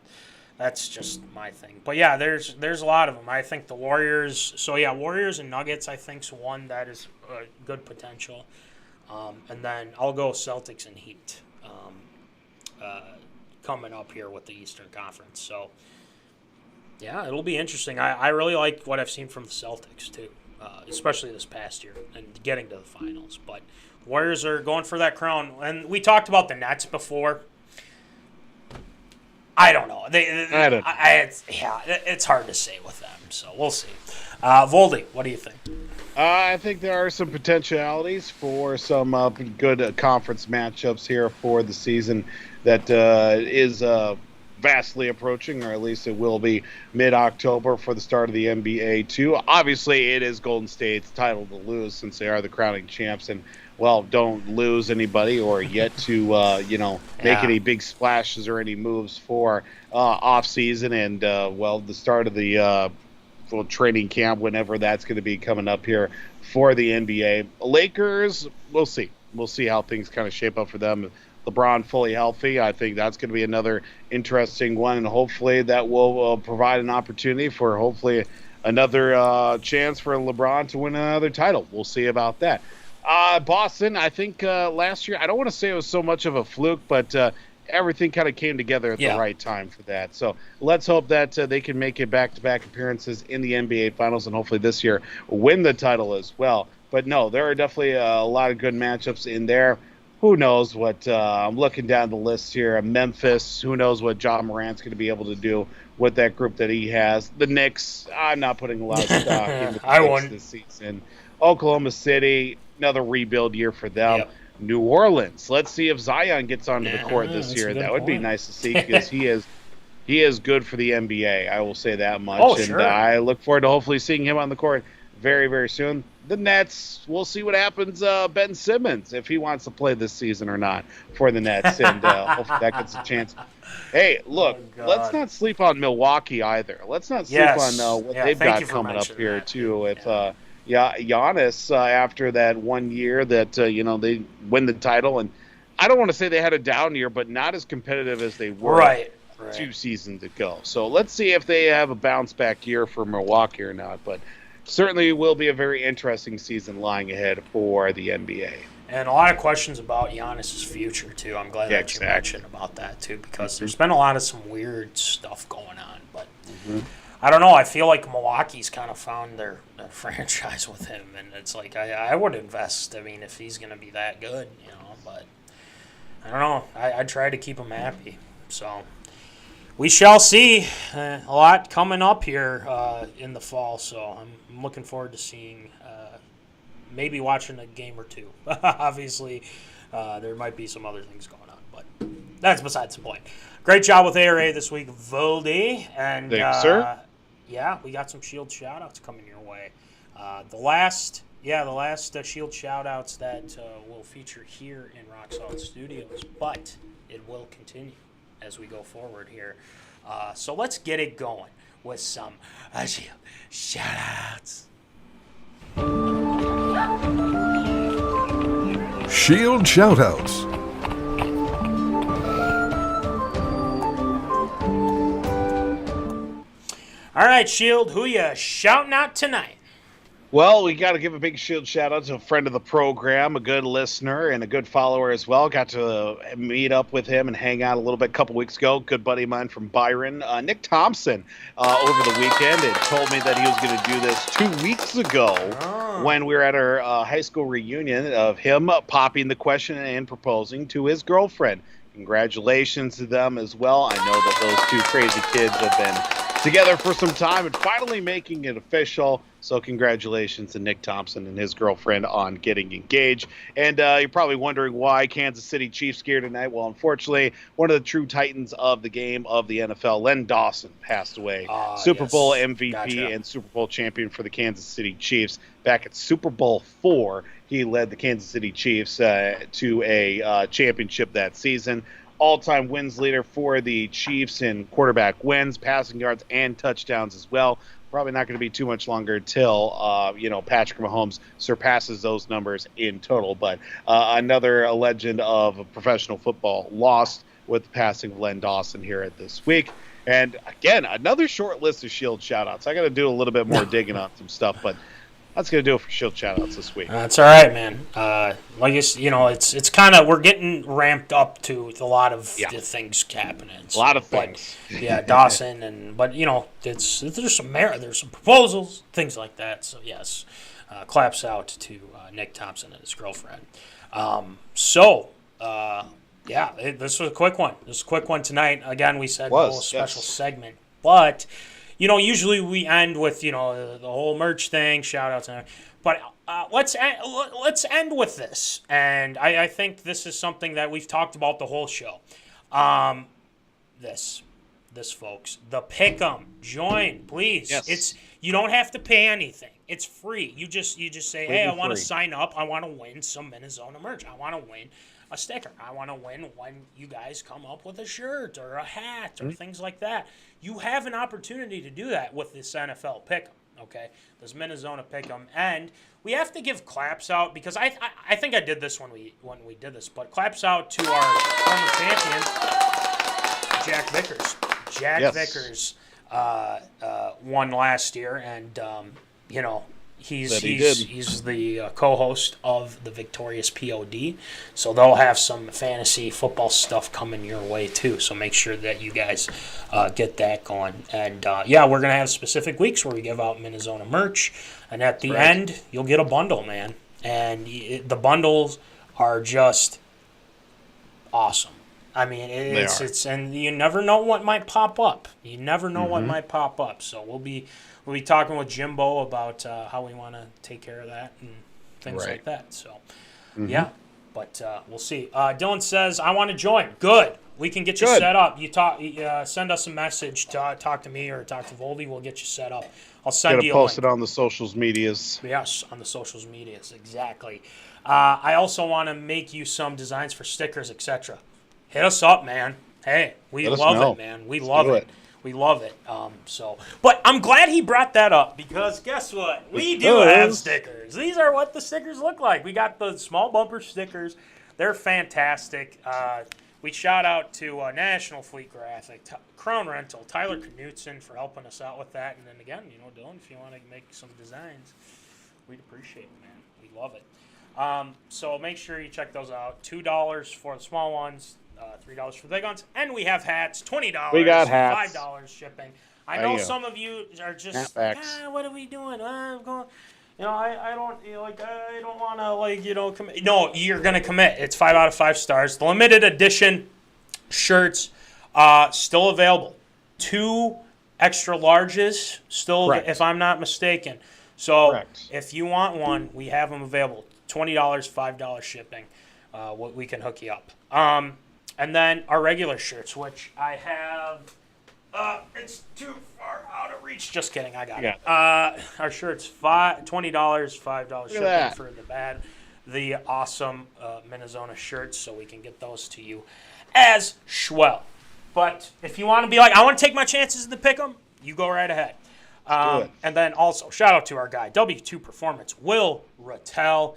that's just my thing. But yeah, there's a lot of them. I think the Warriors. So yeah, Warriors and Nuggets, I think, is one that is good potential. And then I'll go Celtics and Heat coming up here with the Eastern Conference. So yeah, it'll be interesting. I really like what I've seen from the Celtics too, especially this past year and getting to the finals. But Warriors are going for that crown. And we talked about the Nets before. I don't know. It's hard to say with them, so we'll see. Voldy, what do you think? I think there are some potentialities for some good conference matchups here for the season that is vastly approaching, or at least it will be mid-October for the start of the NBA too. Obviously, it is Golden State's title to lose since they are the crowning champs, and well, don't lose anybody or yet to make any big splashes or any moves for off season and the start of the training camp, whenever that's going to be coming up here for the NBA. Lakers, we'll see. We'll see how things kind of shape up for them. LeBron fully healthy, I think that's going to be another interesting one, and hopefully that will provide an opportunity for hopefully another chance for LeBron to win another title. We'll see about that. Boston, I think last year, I don't want to say it was so much of a fluke, but everything kind of came together at the right time for that. So let's hope that they can make it back-to-back appearances in the NBA Finals, and hopefully this year win the title as well. But no, there are definitely a lot of good matchups in there. Who knows what I'm looking down the list here. Memphis, who knows what John Morant's going to be able to do with that group that he has. The Knicks, I'm not putting a lot of stock into the Knicks this season. Oklahoma City, another rebuild year for them. Yep. New Orleans, let's see if Zion gets onto the court this year. That would be nice to see because he is good for the NBA. I will say that much. Oh, and sure. I look forward to hopefully seeing him on the court very, very soon. The Nets, we'll see what happens. Ben Simmons, if he wants to play this season or not for the Nets, and hopefully that gets a chance. Hey, look, let's not sleep on Milwaukee either. Let's not sleep on what they've got coming up here too. If Giannis, after that 1 year that they win the title, and I don't want to say they had a down year, but not as competitive as they were 2 seasons ago. So let's see if they have a bounce back year for Milwaukee or not. But certainly will be a very interesting season lying ahead for the NBA. And a lot of questions about Giannis' future, too. I'm glad that you mentioned about that, too, because there's been a lot of some weird stuff going on. But I don't know. I feel like Milwaukee's kind of found their franchise with him, and it's like I would invest. I mean, if he's going to be that good, but I don't know. I try to keep him happy. So we shall see. A lot coming up here in the fall, so I'm looking forward to seeing, maybe watching a game or two. Obviously, there might be some other things going on, but that's besides the point. Great job with ARA this week, Voldy. And, thank you, sir. Yeah, we got some Shield shout-outs coming your way. The last Shield shout-outs that will feature here in Rock Solid Studios, but it will continue as we go forward here. So let's get it going with some Shield shout-outs. Shield shout-outs. All right, Shield, who you shouting out tonight? Well, we got to give a big Shield shout-out to a friend of the program, a good listener, and a good follower as well. Got to meet up with him and hang out a little bit a couple weeks ago. Good buddy of mine from Byron, Nick Thompson, over the weekend, and told me that he was going to do this 2 weeks ago when we were at our high school reunion of him popping the question and proposing to his girlfriend. Congratulations to them as well. I know that those two crazy kids have been together for some time and finally making it official. So congratulations to Nick Thompson and his girlfriend on getting engaged. And you're probably wondering why Kansas City Chiefs gear tonight. Well, unfortunately, one of the true titans of the game of the NFL, Len Dawson, passed away. Super Bowl MVP and Super Bowl champion for the Kansas City Chiefs. Back at Super Bowl IV, he led the Kansas City Chiefs to a championship that season. All-time wins leader for the Chiefs in quarterback wins, passing yards, and touchdowns as well. Probably not going to be too much longer till Patrick Mahomes surpasses those numbers in total. But another legend of professional football lost with the passing of Len Dawson here at this week. And again, another short list of Shield shout-outs. I got to do a little bit more digging on some stuff, but that's going to do it for Shield shout-outs this week. That's all right, man. It's kind of, we're getting ramped up to a lot of the things happening. A lot of things. But, Dawson, there's some merit, there's some proposals, things like that. So, yes, claps out to Nick Thompson and his girlfriend. This was a quick one. This is a quick one tonight. Again, we said no special segment, but usually we end with the whole merch thing, shout outs, and but let's end with this, and I think this is something that we've talked about the whole show. This this, folks. The Pick'em. Join, please. Yes. You don't have to pay anything. It's free. You just say, hey, I want to sign up. I want to win some MinneZona merch. I want to win a sticker. I want to win when you guys come up with a shirt or a hat or things like that. You have an opportunity to do that with this NFL Pick'em. Okay, this MinneZona Pick'em, and we have to give claps out because I think I did this when we did this, but claps out to our former champion, Jack Vickers. Vickers won last year, and he's the co-host of the Victorious POD, so they'll have some fantasy football stuff coming your way too. So make sure that you guys get that going. And we're gonna have specific weeks where we give out MinneZona merch, and at the end you'll get a bundle, man. And the bundles are just awesome. I mean, it's and you never know what might pop up. You never know what might pop up. So we'll be talking with Jimbo about how we want to take care of that and things like that. So, but we'll see. Dylan says, I want to join. Good. We can get you set up. You send us a message to talk to me or talk to Voldy. We'll get you set up. I'll send you a post link. it on the socials medias. Yes, on the socials medias, exactly. I also want to make you some designs for stickers, etc. Hit us up, man. Hey, we love it, man. We love it. We love it. But I'm glad he brought that up because guess what? We do have stickers. These are what the stickers look like. We got the small bumper stickers. They're fantastic. We shout out to National Fleet Graphic, Crown Rental, Tyler Knutson for helping us out with that. And then again, Dylan, if you want to make some designs, we'd appreciate it, man. We love it. So make sure you check those out. $2 for the small ones. $3 for the big ones, and we have hats. $20. We got hats. $5 shipping. I know some of you are just like, what are we doing? I'm going. I don't want to commit. No, you're gonna commit. It's 5 out of 5 stars. The limited edition shirts still available. 2 extra larges still, if I'm not mistaken. So if you want one, we have them available. $20, $5 shipping. We can hook you up. And then our regular shirts, which I have, it's too far out of reach. Just kidding, I got it. Our shirts, $20, $5 shipping for the awesome MinneZona shirts, so we can get those to you as well. But if you want to be like, I want to take my chances in the Pick'em, you go right ahead. And then also, shout out to our guy, W2 Performance, Will Rattel.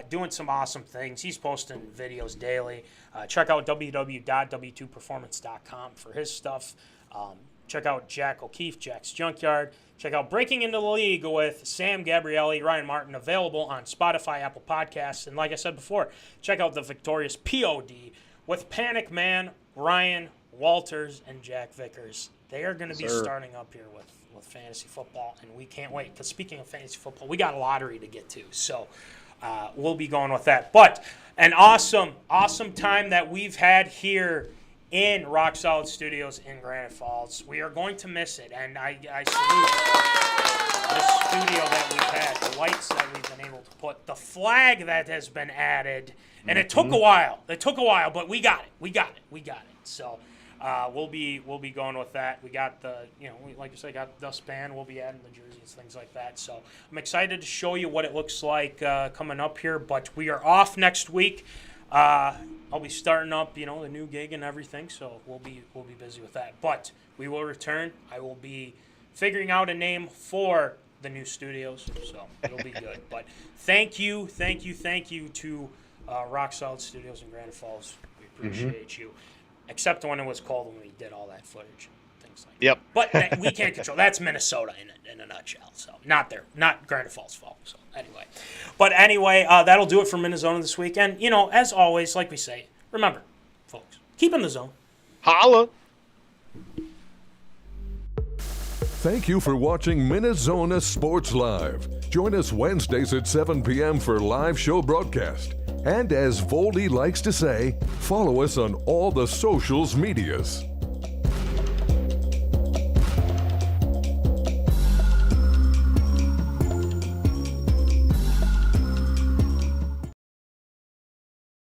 Doing some awesome things. He's posting videos daily. Check out www.w2performance.com for his stuff. Check out Jack O'Keefe, Jack's Junkyard. Check out Breaking into the League with Sam Gabrielli, Ryan Martin, available on Spotify, Apple Podcasts. And like I said before, check out the Victorious POD with Panic Man, Ryan Walters, and Jack Vickers. They are going to be starting up here with fantasy football, and we can't wait. Because speaking of fantasy football, we got a lottery to get to. So we'll be going with that. But an awesome time that we've had here in Rock Solid Studios in Granite Falls. We are going to miss it, and I salute the studio that we've had, the lights that we've been able to put, the flag that has been added, and it took a while. But we got it. So we'll be going with that. We got the, like you said, got the dustpan. We'll be adding the jerseys, things like that. So I'm excited to show you what it looks like coming up here. But we are off next week. I'll be starting up, the new gig and everything. So we'll be busy with that. But we will return. I will be figuring out a name for the new studios. So it'll be good. But thank you to Rock Solid Studios in Granite Falls. We appreciate you. Except when it was cold when we did all that footage and things like that. But we can't control. That's Minnesota in a nutshell. So not Granite Falls' fault. So anyway, that'll do it for MinneZona this week. And, as always, like we say, remember, folks, keep in the zone. Holla. Thank you for watching MinneZona Sports Live. Join us Wednesdays at 7 p.m. for live show broadcast. And as Voldy likes to say, follow us on all the socials medias.